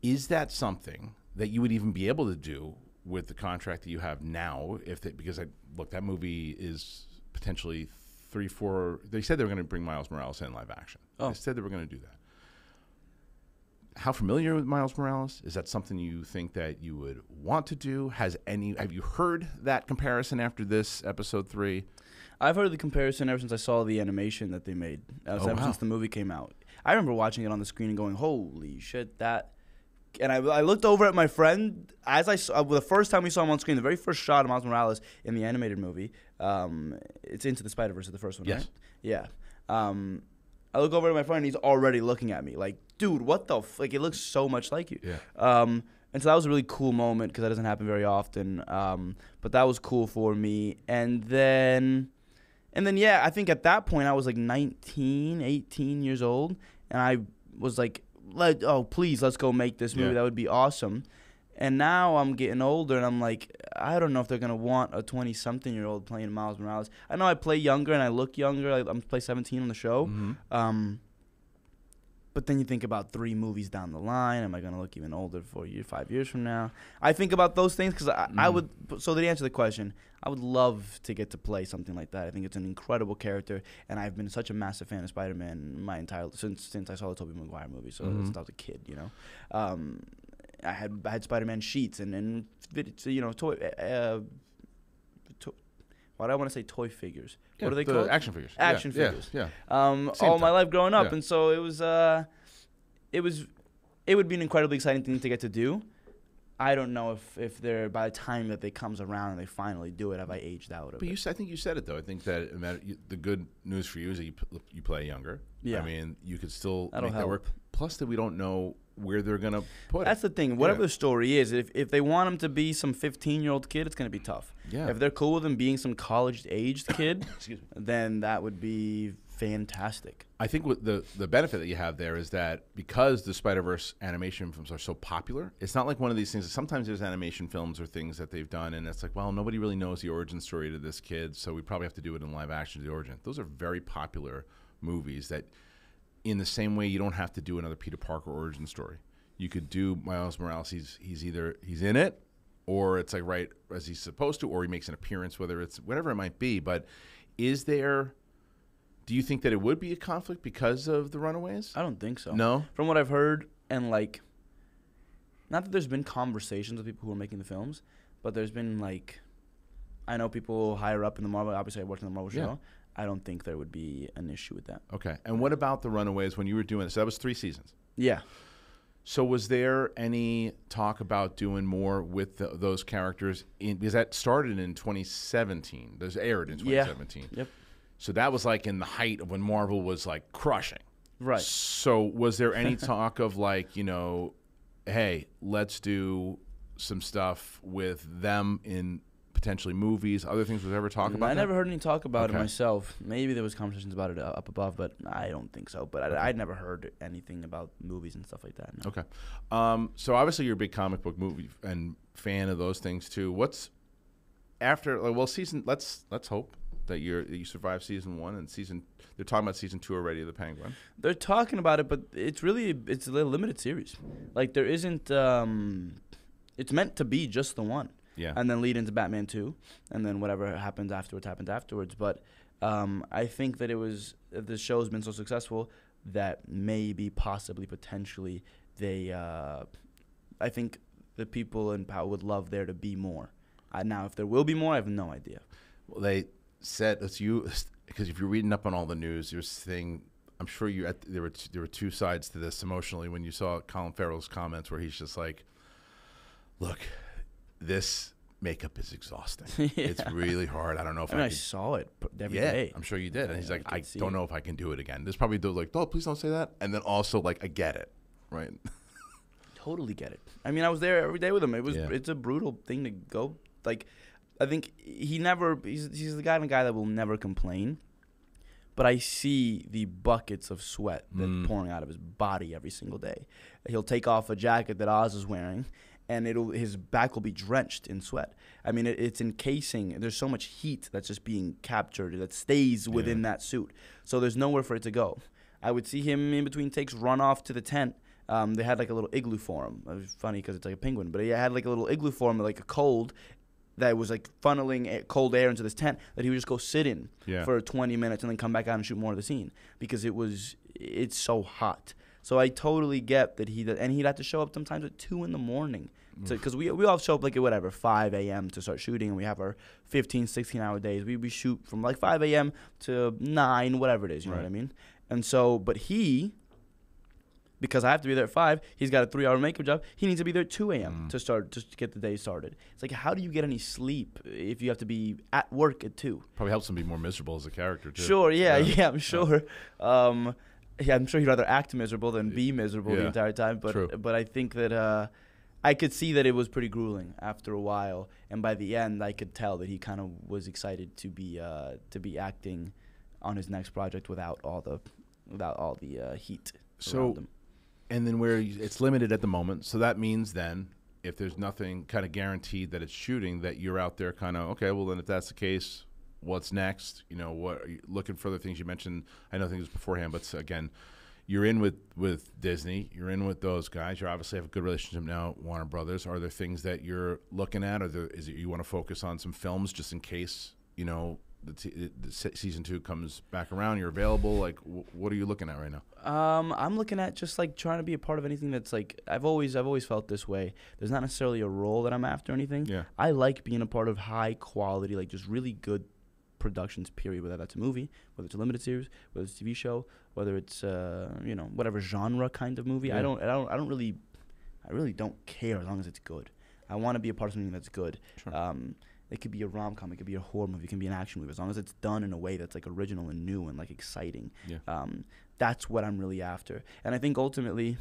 Is that something that you would even be able to do with the contract that you have now? Because that movie is potentially 3-4. They said they were going to bring Miles Morales in live action. They said they were going to do that. How familiar with Miles Morales? Is that something you think that you would want to do? Have you heard that comparison after this episode 3? I've heard the comparison ever since I saw the animation that they made. Ever since the movie came out. I remember watching it on the screen and going, holy shit, that. And I looked over at my friend as I saw the first time we saw him on screen. The very first shot of Miles Morales in the animated movie, it's Into the Spider-Verse, the first one, yes. Right? Yeah. I look over at my friend, and he's already looking at me like, dude, what the like? It looks so much like you. Yeah. And so that was a really cool moment because that doesn't happen very often. But that was cool for me. And then yeah, I think at that point I was like 19, 18 years old, and I was like, please, let's go make this movie. Yeah. That would be awesome. And now I'm getting older, and I'm like, I don't know if they're going to want a 20-something-year-old playing Miles Morales. I know I play younger, and I look younger. I'm play 17 on the show. But then you think about 3 movies down the line. Am I going to look even older 5 years from now? I think about those things because I would – so to answer the question, I would love to get to play something like that. I think it's an incredible character, and I've been such a massive fan of Spider-Man my entire – since I saw the Tobey Maguire movie, so since I was a kid, I had Spider-Man sheets and toy why do I want to say toy figures? Yeah, what are they called? Action figures. Action figures. Yeah. All my life growing up, Yeah. and so it would be an incredibly exciting thing to get to do. I don't know if they're by the time that they comes around and they finally do it, have I aged out of it? But I think you said it though. I think that the good news for you is that you play younger. Yeah. I mean, you could still That'll make that help. work. Plus, that we don't know where they're gonna put That's it. the thing. Whatever the story is, if they want him to be some 15-year-old kid, it's going to be tough. Yeah. If they're cool with him being some college-aged kid, then that would be fantastic. I think what the benefit that you have there is that because the Spider-Verse animation films are so popular, it's not like one of these things that sometimes there's animation films or things that they've done, and it's like, well, nobody really knows the origin story to this kid, so we probably have to do it in live action to the origin. Those are very popular movies that, in the same way, you don't have to do another Peter Parker origin story. You could do Miles Morales. He's either he's in it, or it's like right as he's supposed to, or he makes an appearance, whether it's whatever it might be. But do you think that it would be a conflict because of the Runaways? I don't think so. No? From what I've heard, and like, not that there's been conversations with people who are making the films, but there's been like, I know people higher up in the Marvel, obviously I worked on the Marvel show. I don't think there would be an issue with that. Okay. And what about the Runaways when you were doing this? So that was 3 seasons. Yeah. So was there any talk about doing more with those characters? Because that started in 2017. Those aired in 2017. Yeah. Yep. So that was like in the height of when Marvel was like crushing. Right. So was there any talk of like, hey, let's do some stuff with them in potentially movies, other things? Was there ever talk about that? I never heard any talk about it myself. Maybe there was conversations about it up above, but I don't think so. But I'd never heard anything about movies and stuff like that. No. Okay. So obviously you're a big comic book movie and fan of those things too. What's after? Well, let's hope that you survive season 1 and they're talking about season 2 already of the Penguin. They're talking about it, but it's a little limited series. Like there isn't. It's meant to be just the one. Yeah. And then lead into Batman 2, and then whatever happens afterwards. But I think that the show's been so successful that maybe, possibly, potentially, I think the people in power would love there to be more. Now, if there will be more, I have no idea. Well, they said because if you're reading up on all the news, you're saying, I'm sure there were 2 sides to this emotionally when you saw Colin Farrell's comments where he's just like, look, this makeup is exhausting. Yeah. It's really hard. I don't know if I saw it every day. I'm sure you did. And he's like, I don't know if I can do it again. There's probably those like, oh, please don't say that. And then also like, I get it, right? Totally get it. I mean, I was there every day with him. It's a brutal thing to go. Like, I think he's the kind of guy that will never complain. But I see the buckets of sweat that pouring out of his body every single day. He'll take off a jacket that Oz is wearing, and his back will be drenched in sweat. I mean, it's encasing. There's so much heat that's just being captured that stays within that suit. So there's nowhere for it to go. I would see him in between takes run off to the tent. They had like a little igloo for him. It was funny because it's like a penguin, but he had like a little igloo for him, like a cold that was like funneling cold air into this tent that he would just go sit in for 20 minutes and then come back out and shoot more of the scene because it's so hot. So I totally get that and he'd have to show up sometimes at 2 a.m. Because we all show up like at whatever 5 a.m. to start shooting, and we have our 15, 16-hour days. We shoot from like 5 a.m. to 9, whatever it is, you know what I mean? And so, but because I have to be there at 5, he's got a 3-hour makeup job. He needs to be there at 2 a.m. to start, just to get the day started. It's like, how do you get any sleep if you have to be at work at 2? Probably helps him be more miserable as a character, too. Sure, yeah, I'm sure. I'm sure he'd rather act miserable than be miserable the entire time. But I think that I could see that it was pretty grueling after a while. And by the end, I could tell that he kind of was excited to be acting on his next project without all the heat around him. And then where it's limited at the moment, so that means then if there's nothing kind of guaranteed that it's shooting, that you're out there kind of, okay, well then if that's the case, what's next? What are you looking for? Other things you mentioned, I know things beforehand, but again, you're in with Disney, you're in with those guys. You obviously have a good relationship now, Warner Brothers. Are there things that you're looking at? Is it you want to focus on some films just in case the season 2 comes back around, you're available? Like, what are you looking at right now? I'm looking at just like trying to be a part of anything that's like I've always felt this way. There's not necessarily a role that I'm after or anything. Yeah. I like being a part of high quality, like just really good productions. Period. Whether that's a movie, whether it's a limited series, whether it's a TV show, whether it's whatever genre kind of movie. Yeah. I really don't care as long as it's good. I want to be a part of something that's good. Sure. It could be a rom-com, it could be a horror movie, it can be an action movie, as long as it's done in a way that's like original and new and like exciting. Yeah. That's what I'm really after. And I think ultimately,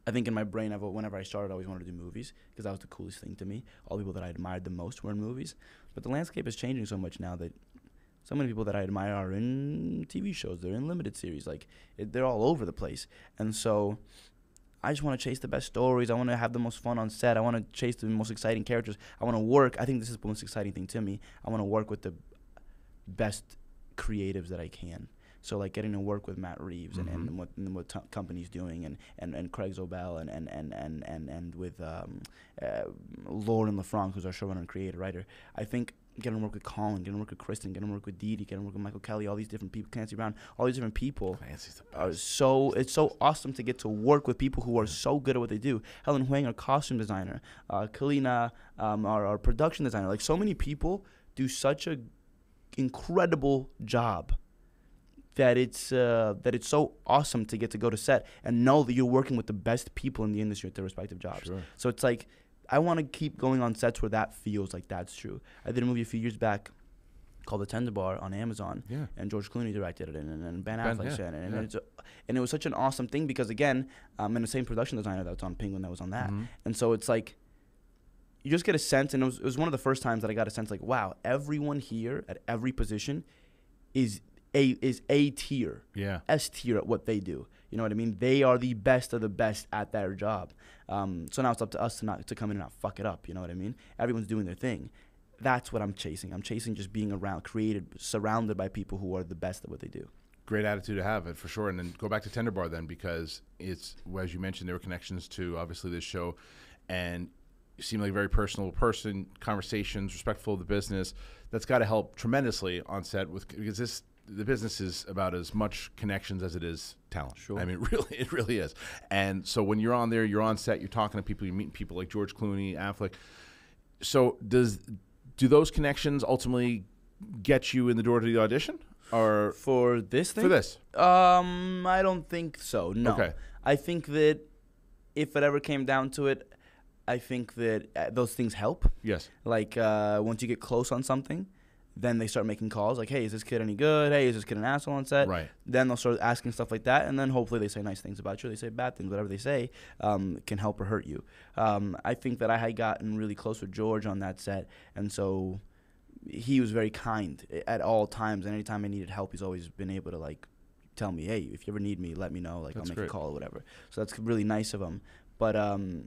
in my brain, whenever I started, I always wanted to do movies because that was the coolest thing to me. All the people that I admired the most were in movies. But the landscape is changing so much now that So many people that I admire are in TV shows. They're in limited series. Like, they're all over the place. And so I just want to chase the best stories. I want to have the most fun on set. I want to chase the most exciting characters. I want to work. I think this is the most exciting thing to me. I want to work with the best creatives that I can. So, like, getting to work with Matt Reeves and what company's doing, and Craig Zobel and with Lauren LaFranc, who's our showrunner and creator writer. I think getting to work with Colin, getting to work with Kristian, getting to work with Dee Dee, getting to work with Michael Kelly, all these different people, Clancy Brown, all these different people. Clancy's the Are best. it's so awesome to get to work with people who are so good at what they do. Helen Huang, our costume designer, Kalina, our production designer. Like, so many people do such a incredible job that it's so awesome to get to go to set and know that you're working with the best people in the industry at their respective jobs. Sure. So it's like, I want to keep going on sets where that feels like that's true. I did a movie a few years back called The Tender Bar on Amazon, and George Clooney directed it, and Ben Affleck's in it, and it was such an awesome thing because, again, I'm the same production designer that's on Penguin that was on that, and so it's like, you just get a sense, and it was one of the first times that I got a sense like, wow, everyone here at every position is A tier, S tier at what they do. You know what I mean? They are the best of the best at their job. So now it's up to us to come in and not fuck it up. You know what I mean? Everyone's doing their thing. That's what I'm chasing. I'm chasing just being surrounded by people who are the best at what they do. Great attitude to have, for sure. And then go back to Tender Bar then, because it's, as you mentioned, there were connections to obviously this show, and you seem like a very personal person, conversations, respectful of the business. That's got to help tremendously on set because the business is about as much connections as it is talent. Sure. I mean, really, it really is. And so when you're on there, you're on set, you're talking to people, you're meeting people like George Clooney, Affleck. So do those connections ultimately get you in the door to the audition? Or for this thing? For this. I don't think so, no. Okay. I think that if it ever came down to it, I think that those things help. Yes. Like, once you get close on something, then they start making calls like, hey, is this kid any good? Hey, is this kid an asshole on set? Right. Then they'll start asking stuff like that, and then hopefully they say nice things about you. They say bad things. Whatever they say can help or hurt you. I think that I had gotten really close with George on that set, and so he was very kind at all times. And anytime I needed help, he's always been able to, like, tell me, hey, if you ever need me, let me know. Like, That's I'll make great. a call or whatever. So that's really nice of him. But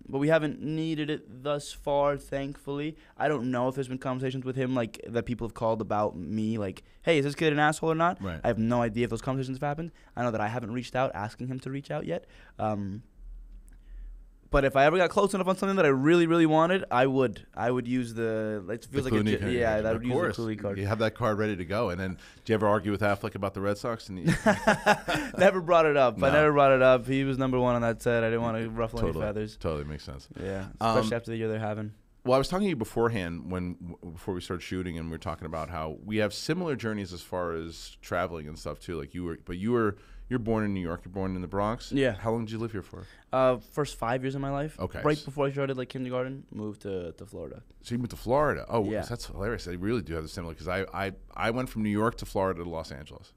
we haven't needed it thus far, thankfully. I don't know if there's been conversations with him, like, that people have called about me, like, hey, is this kid an asshole or not? Right. I have no idea if those conversations have happened. I know that I haven't reached out asking him to reach out yet. But if I ever got close enough on something that I really, really wanted, I would use the. It feels like Clooney card. I would Of use course. the Clooney card. You have that card ready to go. And then, do you ever argue with Affleck about the Red Sox? And Never brought it up. No. I never brought it up. He was number one on that set. I didn't want to ruffle any feathers. Totally makes sense. Yeah, especially after the year they're having. Well, I was talking to you beforehand before we started shooting, and we were talking about how we have similar journeys as far as traveling and stuff too. Like you're born in New York. You're born in the Bronx. Yeah. How long did you live here for? First 5 years of my life. Okay. Right before I started like kindergarten, moved to Florida. So you moved to Florida. Oh, Yeah. That's hilarious. They really do have the similar because I went from New York to Florida to Los Angeles.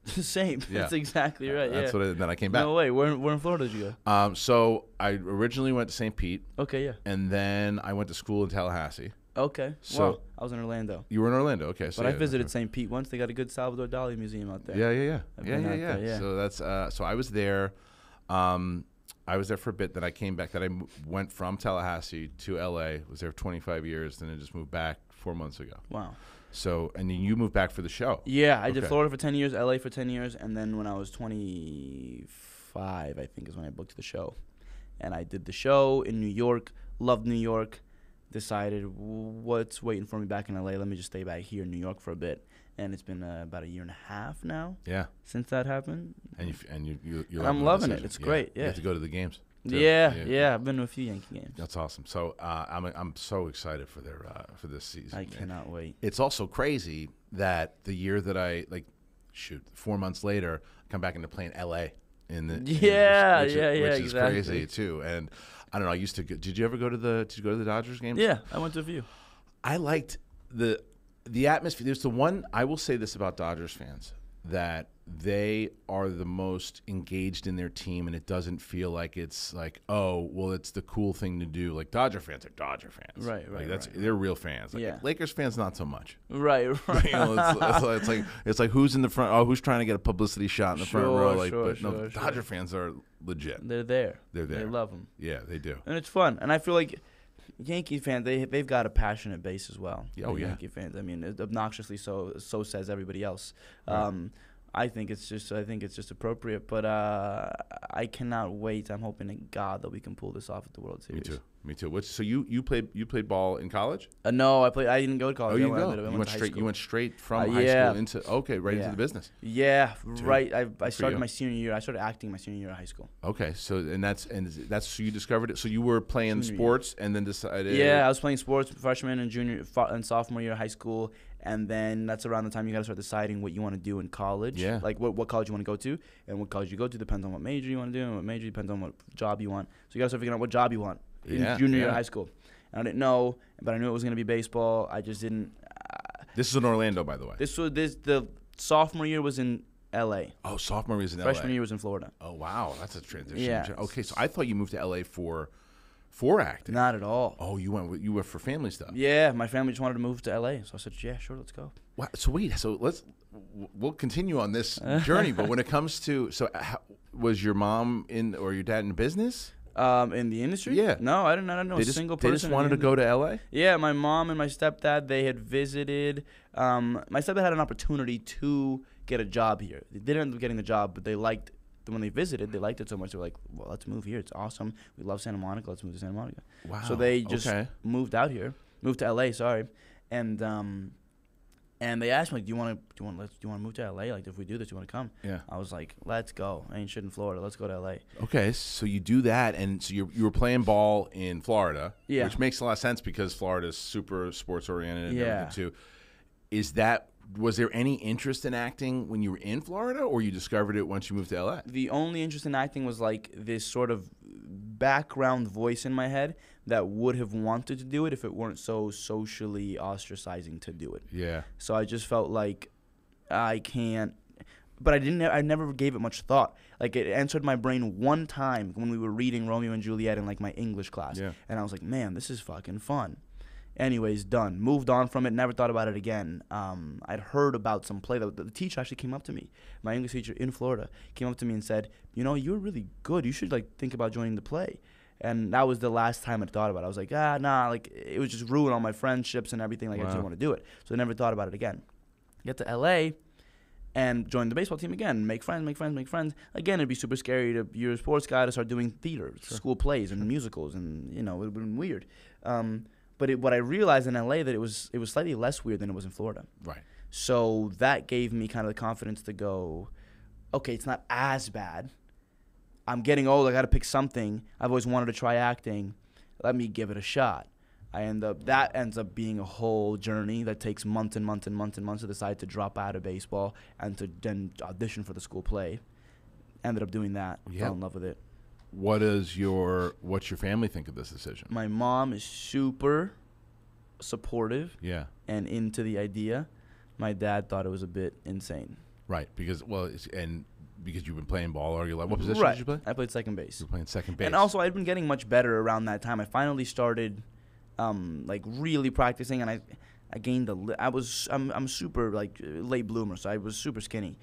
Same. Yeah. That's exactly right. That's yeah. then I came back. No way. Where in Florida did you go? So I originally went to St. Pete, Okay. Yeah. and then I went to school in Tallahassee. Okay. So- Well, I was in Orlando. You were in Orlando, okay? So But I yeah, visited okay. St. Pete once. They got a good Salvador Dali museum out there. Yeah. I've been out there, yeah. So that's so I was there. I was there for a bit. Then I came back. Then I went from Tallahassee to LA. Was there for 25 years. Then I just moved back 4 months ago. Wow. So and then you moved back for the show. Yeah, I did Okay. Florida for 10 years, LA for 10 years, and then when I was 25, I think is when I booked the show. And I did the show in New York, loved New York, decided what's waiting for me back in LA, let me just stay back here in New York for a bit. And it's been about a year and a half now Yeah. since that happened. And you're I'm loving it. It's great, You yeah. have to go to the games. too. Yeah, I've been to a few Yankee games. That's awesome. So I'm so excited for for this season. I cannot wait. It's also crazy that the year that 4 months later, I come back into playing LA Yeah, which is exactly. crazy too. And I don't know. I used to. Did you ever go to the Dodgers games? Yeah, I went to a few. I liked the atmosphere. There's the one. I will say this about Dodgers fans that they are the most engaged in their team, and it doesn't feel like it's like, oh, well, it's the cool thing to do. Like Dodger fans are Dodger fans, Right, Like right. they're real fans. Like Yeah. Lakers fans, not so much. Right. You know, it's like who's in the front? Oh, who's trying to get a publicity shot in the front row? Like, but no, Dodger fans are legit. They're there. They're there. They love them. Yeah, they do. And it's fun. And I feel like Yankee fans, they've got a passionate base as well. Oh, yeah. Yankee fans. I mean, obnoxiously so says everybody else. Right. I think it's just appropriate. But I cannot wait. I'm hoping to God that we can pull this off at the World Series. Me too. So you played ball in college? No, I didn't go to college. Oh, you I go. went to high school. You went straight from high yeah. school into into the business. Yeah, Dude, right. I started you. my senior year. I started acting my senior year of high school. Okay, so that's so you discovered it. So you were playing Junior sports and then decided. Yeah, I was playing sports freshman and junior and sophomore year of high school, and then that's around the time you got to start deciding what you want to do in college. Yeah. Like what college you want to go to, and what college you go to depends on what major you want to do, and what major depends on what job you want. So you got to start figuring out what job you want in junior year of high school. And I didn't know, but I knew it was going to be baseball. I just didn't. This is in Orlando, by the way. The sophomore year was in L.A. Oh, sophomore year was in Freshman LA. year was in Florida. Oh, wow, that's a transition. Yeah. Okay, so I thought you moved to LA for acting. Not at all. Oh, you went for family stuff. Yeah, my family just wanted to move to L.A., so I said, yeah, sure, let's go. Wow. So we'll continue on this journey. But when it comes to was your mom or your dad in business? In the industry? Yeah. No, I didn't know a single person. They just wanted to go to LA? Yeah, my mom and my stepdad, they had visited. My stepdad had an opportunity to get a job here. They didn't end up getting the job, but they liked when they visited, they liked it so much. They were like, well, let's move here. It's awesome. We love Santa Monica. Let's move to Santa Monica. Wow. So they just moved to LA, sorry. And they asked me, like, do you want to move to LA? Like, if we do this, do you want to come? Yeah. I was like, let's go. I ain't shit in Florida. Let's go to LA. Okay, so you do that, and so you were playing ball in Florida, Yeah. which makes a lot of sense because Florida is super sports oriented and Yeah. everything too. Was there any interest in acting when you were in Florida, or you discovered it once you moved to LA? The only interest in acting was like this sort of background voice in my head that would have wanted to do it if it weren't so socially ostracizing to do it. Yeah. So I just felt like I can't, but I never gave it much thought. Like, it entered my brain one time when we were reading Romeo and Juliet in like my English class. Yeah. And I was like, man, this is fucking fun. Anyways, done. Moved on from it. Never thought about it again. I'd heard about some play. The teacher actually came up to me. My English teacher in Florida came up to me and said, you know, you're really good. You should, like, think about joining the play. And that was the last time I'd thought about it. I was like, nah. Like, it was just ruin all my friendships and everything. Like, I just didn't want to do it. So I never thought about it again. Get to L.A., and join the baseball team again. Make friends. Again, it'd be super scary you're a sports guy to start doing theater, school plays, and musicals. And, you know, it would have been weird. But what I realized in LA that it was slightly less weird than it was in Florida. Right. So that gave me kind of the confidence to go, okay, it's not as bad. I'm getting old. I got to pick something. I've always wanted to try acting. Let me give it a shot. That ends up being a whole journey that takes months and months and months and months to decide to drop out of baseball and to then audition for the school play. Ended up doing that. Yeah. Fell in love with it. What's your family think of this decision? My mom is super supportive. Yeah. And into the idea. My dad thought it was a bit insane. Right, because you've been playing ball all your life. What position did you play? I played second base. You were playing second base. And also, I'd been getting much better around that time. I finally started, like, really practicing, and I gained I'm super, like, late bloomer, so I was super skinny.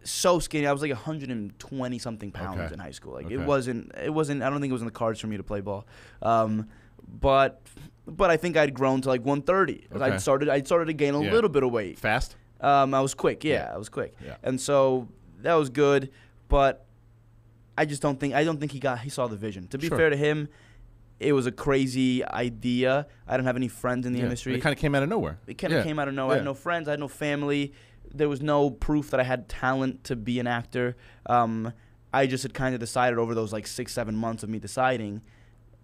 So skinny. I was like 120 something pounds in high school. Like, it wasn't. I don't think it was in the cards for me to play ball. But I think I'd grown to like 130. Okay. I'd started to gain a little bit of weight. Fast? I was quick. Yeah, I was quick. Yeah. And so that was good, but I don't think he saw the vision. To be fair to him, it was a crazy idea. I didn't have any friends in the industry. It kind of came out of nowhere. It kind of came out of nowhere. I had no friends. I had no family. There was no proof that I had talent to be an actor. I just had kind of decided over those like 6-7 months of me deciding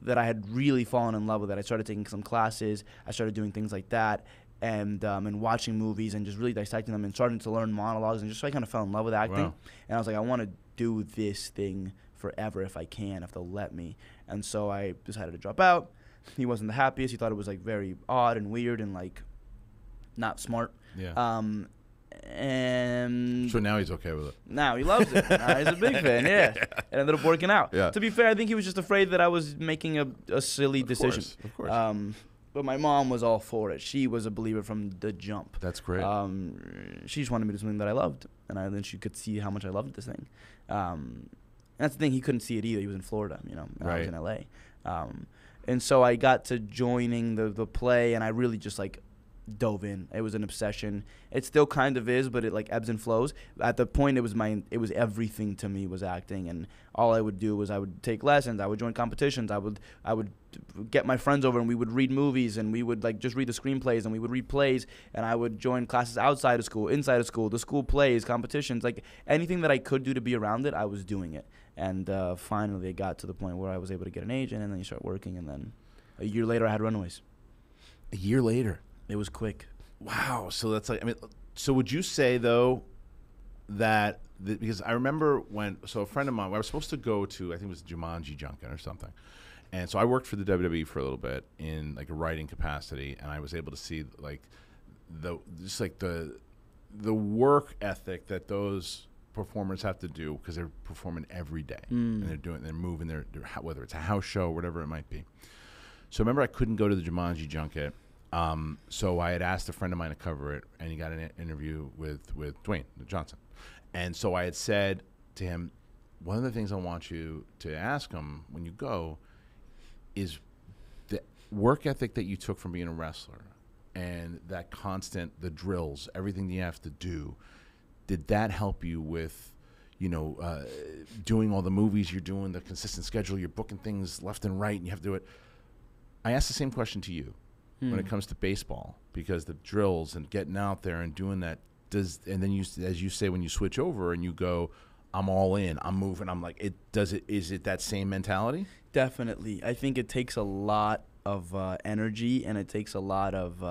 that I had really fallen in love with it. I started taking some classes. I started doing things like that, and watching movies and just really dissecting them and starting to learn monologues, and just so I kind of fell in love with acting. Wow. And I was like, I want to do this thing forever if I can, if they'll let me. And so I decided to drop out. He wasn't the happiest. He thought it was like very odd and weird and like not smart. Yeah. And So now he's okay with it. now he loves it. Now he's a big fan, yeah. It ended up working out. Yeah. To be fair, I think he was just afraid that I was making a silly decision. Of course. But my mom was all for it. She was a believer from the jump. That's great. She just wanted me to do something that I loved, and then she could see how much I loved this thing. And that's the thing. He couldn't see it either. He was in Florida, and I was in LA. And so I got to joining the play, and I really just like dove in. It was an obsession. It still kind of is, but it like ebbs and flows. At the point, it was everything to me was acting, and all I would do was I would take lessons. I would join competitions. I would get my friends over, and we would read movies, and we would like just read the screenplays, and we would read plays, and I would join classes outside of school, inside of school, the school plays, competitions, like anything that I could do to be around it, I was doing it. And finally, it got to the point where I was able to get an agent, and then you start working, and then a year later, I had Runaways. A year later. It was quick. Wow. So that's like, I mean, so would you say though that because I remember so a friend of mine, I was supposed to go to, I think it was Jumanji Junket or something. And so I worked for the WWE for a little bit in like a writing capacity, and I was able to see like the work ethic that those performers have to do because they're performing every day and they're moving, they're whether it's a house show, whatever it might be. So remember, I couldn't go to the Jumanji Junket. So I had asked a friend of mine to cover it, and he got an interview with Dwayne Johnson. And so I had said to him, one of the things I want you to ask him when you go is the work ethic that you took from being a wrestler and that the drills, everything that you have to do, did that help you with, doing all the movies you're doing, the consistent schedule, you're booking things left and right, and you have to do it. I asked the same question to you. When it comes to baseball, because the drills and getting out there and doing that and then as you say, when you switch over and you go, I'm all in, I'm moving, I'm like, is it that same mentality? Definitely. I think it takes a lot of energy, and it takes a lot of,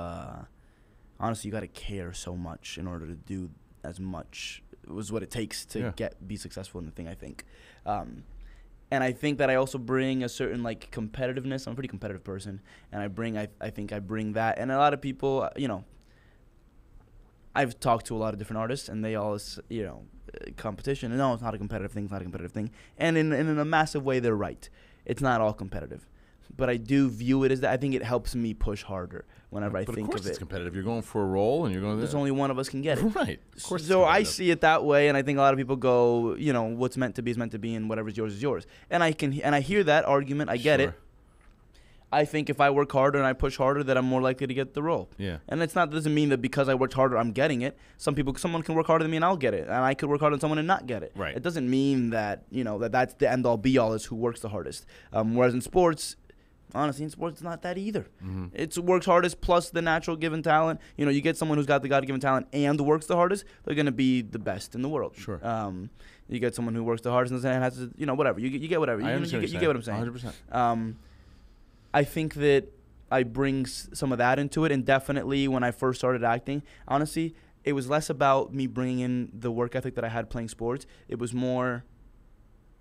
honestly, you got to care so much in order to do as much. It was what it takes to be successful in the thing, I think. And I think that I also bring a certain like competitiveness. I'm a pretty competitive person, and I think I bring that. And a lot of people, I've talked to a lot of different artists, and they all, competition. And no, it's not a competitive thing. It's not a competitive thing. And in a massive way, they're right. It's not all competitive. But I do view it as that. I think it helps me push harder whenever I think of it. Of course it's competitive. You're going for a role, and you're going. There's only one of us can get it. Right. Of course. So I see it that way, and I think a lot of people go, what's meant to be is meant to be, and whatever's yours is yours. And I hear that argument. I get it. I think if I work harder and I push harder, that I'm more likely to get the role. Yeah. And doesn't mean that because I worked harder, I'm getting it. Someone can work harder than me and I'll get it, and I could work harder than someone and not get it. Right. It doesn't mean that that's the end all be all is who works the hardest. Whereas in sports. Honestly, in sports, it's not that either. Mm-hmm. It's works hardest plus the natural given talent. You get someone who's got the God-given talent and works the hardest, they're going to be the best in the world. Sure. You get someone who works the hardest and has to, whatever. You get whatever. You get what I'm saying. 100%. I think that I bring some of that into it, and definitely when I first started acting, honestly, it was less about me bringing in the work ethic that I had playing sports. It was more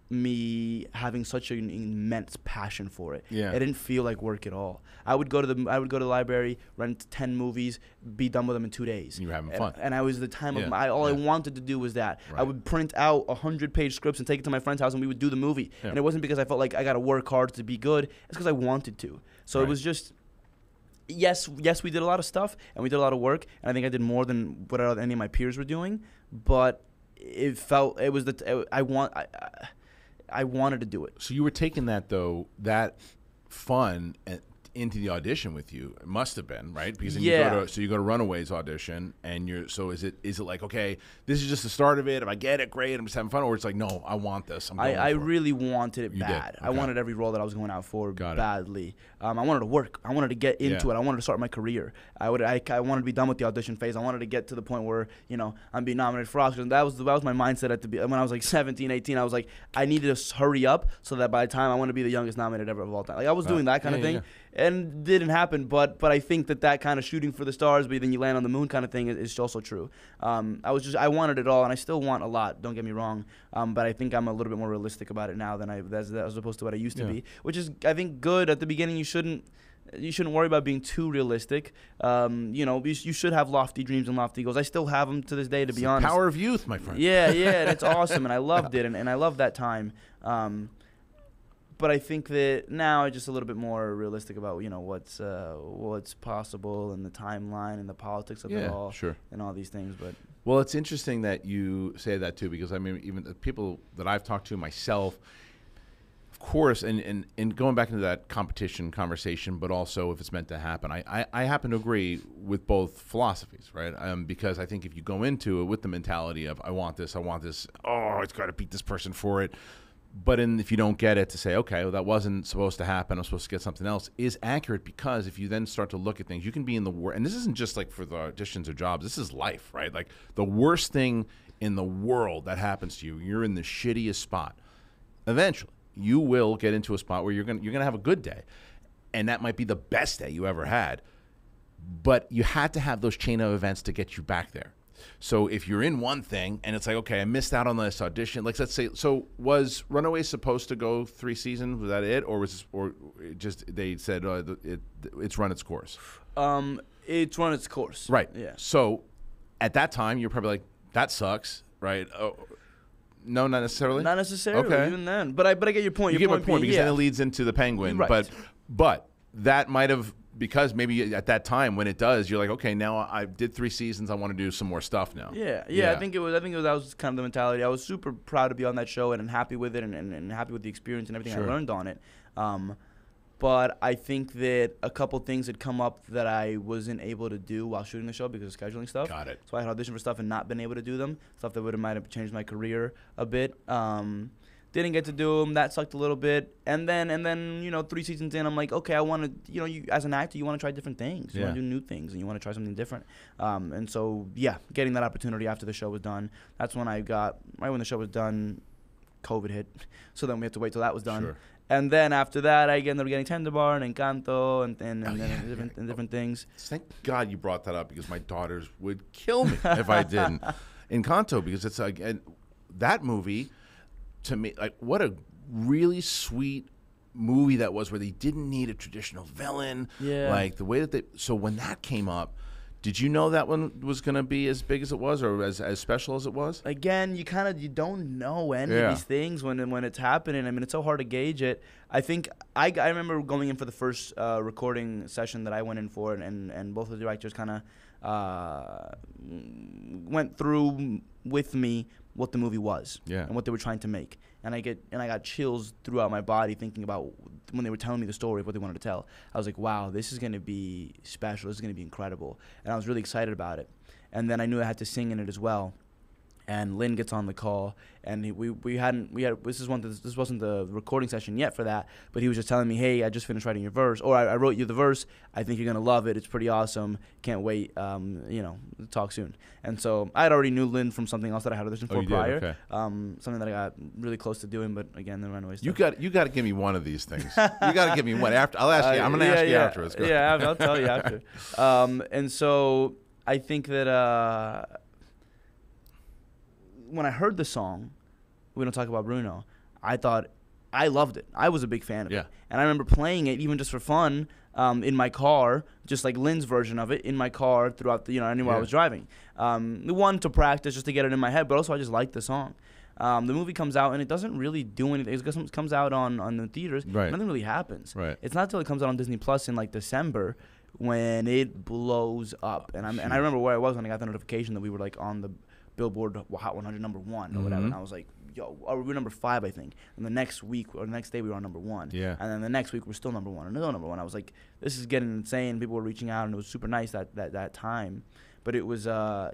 me having such an immense passion for it. Yeah. It didn't feel like work at all. I would go to the library, rent 10 movies, be done with them in 2 days. You were having fun. And I was the time of I wanted to do was that. Right. I would print out 100-page scripts and take it to my friend's house, and we would do the movie. Yeah. And it wasn't because I felt like I got to work hard to be good. It's because I wanted to. So It was just yes, we did a lot of stuff and we did a lot of work, and I think I did more than what any of my peers were doing, but I wanted to do it. So you were taking that fun into the audition with you. It must have been, right? Because then you go to Runaways audition, and is it like, okay, this is just the start of it. If I get it, great, I'm just having fun, or it's like, no, I want this. I really wanted it bad. Okay. I wanted every role that I was going out for badly. I wanted to work. I wanted to get into it. I wanted to start my career. I wanted to be done with the audition phase. I wanted to get to the point where I'm being nominated for Oscars. And that was my mindset when I was like 17, 18. I was like, I needed to hurry up so that by the time I want to be the youngest nominated ever of all time. Like I was doing that kind of thing. Yeah. And didn't happen, but I think that kind of shooting for the stars, but then you land on the moon kind of thing is also true. I wanted it all, and I still want a lot. Don't get me wrong, but I think I'm a little bit more realistic about it now than as opposed to what I used to be, which is I think good. At the beginning, you shouldn't You shouldn't worry about being too realistic. You should have lofty dreams and lofty goals. I still have them to this day, to be honest. Power of youth, my friend. Yeah, and it's awesome, and I loved it, and I loved that time. But I think that now I'm just a little bit more realistic about what's possible and the timeline and the politics of it all, and all these things. But well, it's interesting that you say that too, because I mean, even the people that I've talked to myself, of course, and going back into that competition conversation, but also if it's meant to happen, I happen to agree with both philosophies, right? Because I think if you go into it with the mentality of I want this, oh, it's got to beat this person for it. But if you don't get it, to say, okay, well, that wasn't supposed to happen, I'm supposed to get something else, is accurate, because if you then start to look at things, you can be in the worst. And this isn't just like for the auditions or jobs. This is life, right? Like the worst thing in the world that happens to you, you're in the shittiest spot. Eventually, you will get into a spot where you're gonna have a good day, and that might be the best day you ever had. But you had to have those chain of events to get you back there. So if you're in one thing and it's like, okay, I missed out on this audition. Like, let's say, so was Runaways supposed to go 3 seasons? Was that it, or they said it's run its course? It's run its course. Right. Yeah. So at that time, you're probably like, that sucks, right? Oh, no, not necessarily. Not necessarily. Okay. Even then, but I get your point. You get my point, because then it leads into the Penguin. Right. But that might have. Because maybe at that time when it does, you're like, okay, now I did 3 seasons. I want to do some more stuff now. Yeah. I think that was kind of the mentality. I was super proud to be on that show and happy with it and happy with the experience and everything I learned on it. But I think that a couple things had come up that I wasn't able to do while shooting the show because of scheduling stuff. Got it. So I had auditioned for stuff and not been able to do them. Stuff that might have changed my career a bit. Didn't get to do them. That sucked a little bit. And then 3 seasons in, I'm like, okay, I want to, you as an actor, you want to try different things. You want to do new things, and you want to try something different. And so, getting that opportunity after the show was done. That's when right when the show was done, COVID hit. So then we had to wait till that was done. Sure. And then after that, I ended up getting Tender Bar and Encanto and different things. Thank God you brought that up, because my daughters would kill me if I didn't. Encanto, because it's like that movie. To me, like, what a really sweet movie that was, where they didn't need a traditional villain. Yeah. Like the way that so when that came up, did you know that one was going to be as big as it was, or as special as it was? Again, you don't know any of these things when it's happening. I mean, it's so hard to gauge it. I think I remember going in for the first recording session that I went in for, and both of the directors kind of went through with me what the movie was and what they were trying to make. And I got chills throughout my body thinking about when they were telling me the story of what they wanted to tell. I was like, wow, this is going to be special. This is going to be incredible. And I was really excited about it. And then I knew I had to sing in it as well. And Lynn gets on the call, and this wasn't the recording session yet for that, but he was just telling me, hey, I just finished writing your verse, or I wrote you the verse. I think you're gonna love it. It's pretty awesome. Can't wait. Talk soon. And so I already knew Lynn from something else that I had auditioned for prior. Okay. Something that I got really close to doing, but again, the Runaways stuff. You got to give me one of these things. You got to give me one. I'll ask you. I'm gonna ask you afterwards. Yeah, I'll tell you after. And so I think that. When I heard the song, We Don't Talk About Bruno, I thought I loved it. I was a big fan of it. And I remember playing it even just for fun in my car, just like Lynn's version of it, in my car throughout anywhere I was driving. One, to practice, just to get it in my head, but also I just liked the song. The movie comes out, and it doesn't really do anything. It comes out on the theaters. Right. Nothing really happens. Right. It's not until it comes out on Disney Plus in like December when it blows up. And I remember where I was when I got the notification that we were like on the Billboard Hot 100 number 1 or whatever, and I was like, yo, we were number 5, I think. And the next week or the next day we were on number 1. Yeah. And then the next week we're still number 1, another number 1. I was like, this is getting insane. People were reaching out, and it was super nice that time. But it was,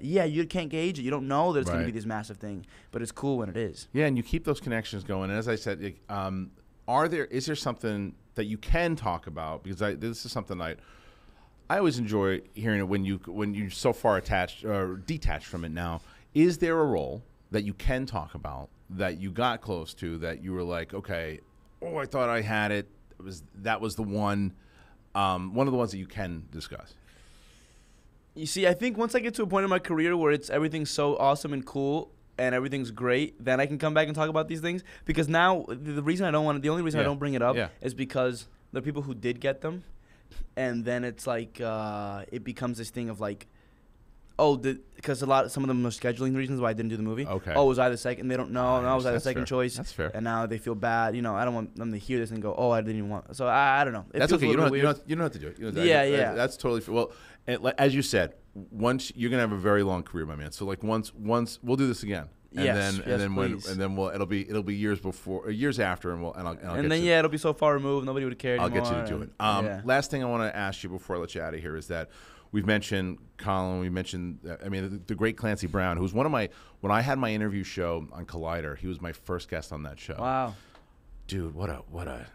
you can't gauge it. You don't know that it's going to be this massive thing, but it's cool when it is. Yeah, and you keep those connections going. And as I said, is there something that you can talk about? Because this is something I always enjoy hearing it when you're so far attached or detached from it now. Is there a role that you can talk about that you got close to, that you were like, okay, I thought I had it. That was the one of the ones that you can discuss? You see, I think once I get to a point in my career where everything's so awesome and cool and everything's great, then I can come back and talk about these things. Because now the only reason I don't bring it up is because the people who did get them and then it's like it becomes this thing of like, because some of them are scheduling reasons why I didn't do the movie. Okay. Oh, was I the second? They don't know. No, was I the That's second fair. choice? That's fair. And now they feel bad. You know, I don't want them to hear this and go, oh, I didn't even want. So I don't know. It That's feels okay. a You little don't, bit have, weird. you don't have to do it. You know, Yeah. That's totally fair. Well, as you said, once you're gonna have a very long career, my man. So like once we'll do this again. And Yes, then please. it'll be years before, or years after, and I'll And then it'll be so far removed, nobody would care I'll anymore. get you to do it. Last thing I want to ask you before I let you out of here is that we've mentioned Colin. We mentioned, the great Clancy Brown, who's one of my. When I had my interview show on Collider, he was my first guest on that show. Wow. Dude, what a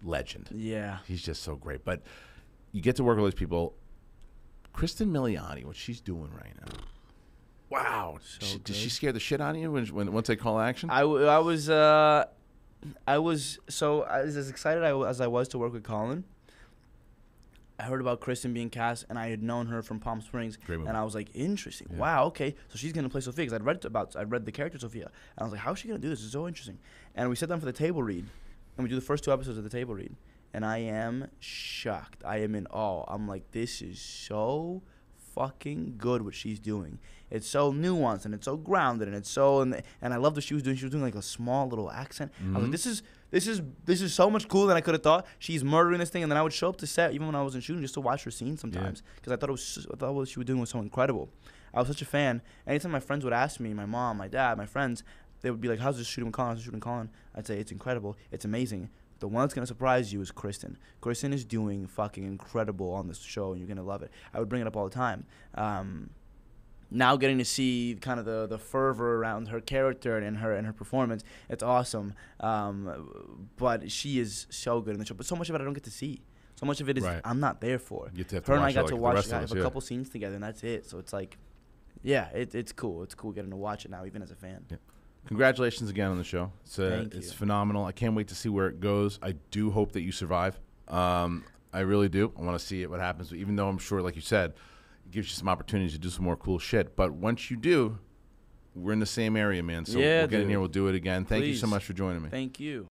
legend. Yeah. He's just so great. But you get to work with these people. Kristen Milioti, what she's doing right now. Wow. Did she scare the shit out of you once they call action? I was as excited as I was to work with Colin. I heard about Kristen being cast, and I had known her from Palm Springs, Great movie. and I was like, interesting. Yeah. Wow, okay, so she's gonna play Sophia, because I read the character Sophia, and I was like, how is she gonna do this? It's so interesting. And we sat down for the table read, and we do the first 2 episodes of the table read, and I am shocked. I am in awe. I'm like, this is so fucking good what she's doing. It's so nuanced and it's so grounded and it's so and I loved what she was doing. She was doing like a small little accent. I was like, this is so much cooler than I could have thought. She's murdering this thing, and then I would show up to set even when I wasn't shooting just to watch her scenes sometimes because I thought what she was doing was so incredible. I was such a fan. Anytime my friends would ask me, my mom, my dad, my friends, they would be like, "How's this shooting with Colin? How's this shooting with Colin?" I'd say it's incredible. It's amazing. The one that's going to surprise you is Kristen. Kristen is doing fucking incredible on this show, and you're going to love it. I would bring it up all the time. Now getting to see kind of the fervor around her character and her performance, it's awesome. But she is so good in the show. But so much of it I don't get to see. So much of it is I'm not there for. You have to her and I watch got it to like the watch rest of have us, a couple scenes together, and that's it. So it's like, it's cool. It's cool getting to watch it now, even as a fan. Yeah. Congratulations again on the show. Thank It's you. phenomenal. I can't wait to see where it goes. I do hope that you survive. I really do. I want to see what happens. Even though I'm sure, like you said, it gives you some opportunities to do some more cool shit. But once you do, we're in the same area, man. So we'll get in here. We'll do it again. Thank you so Please. much for joining me. Thank you.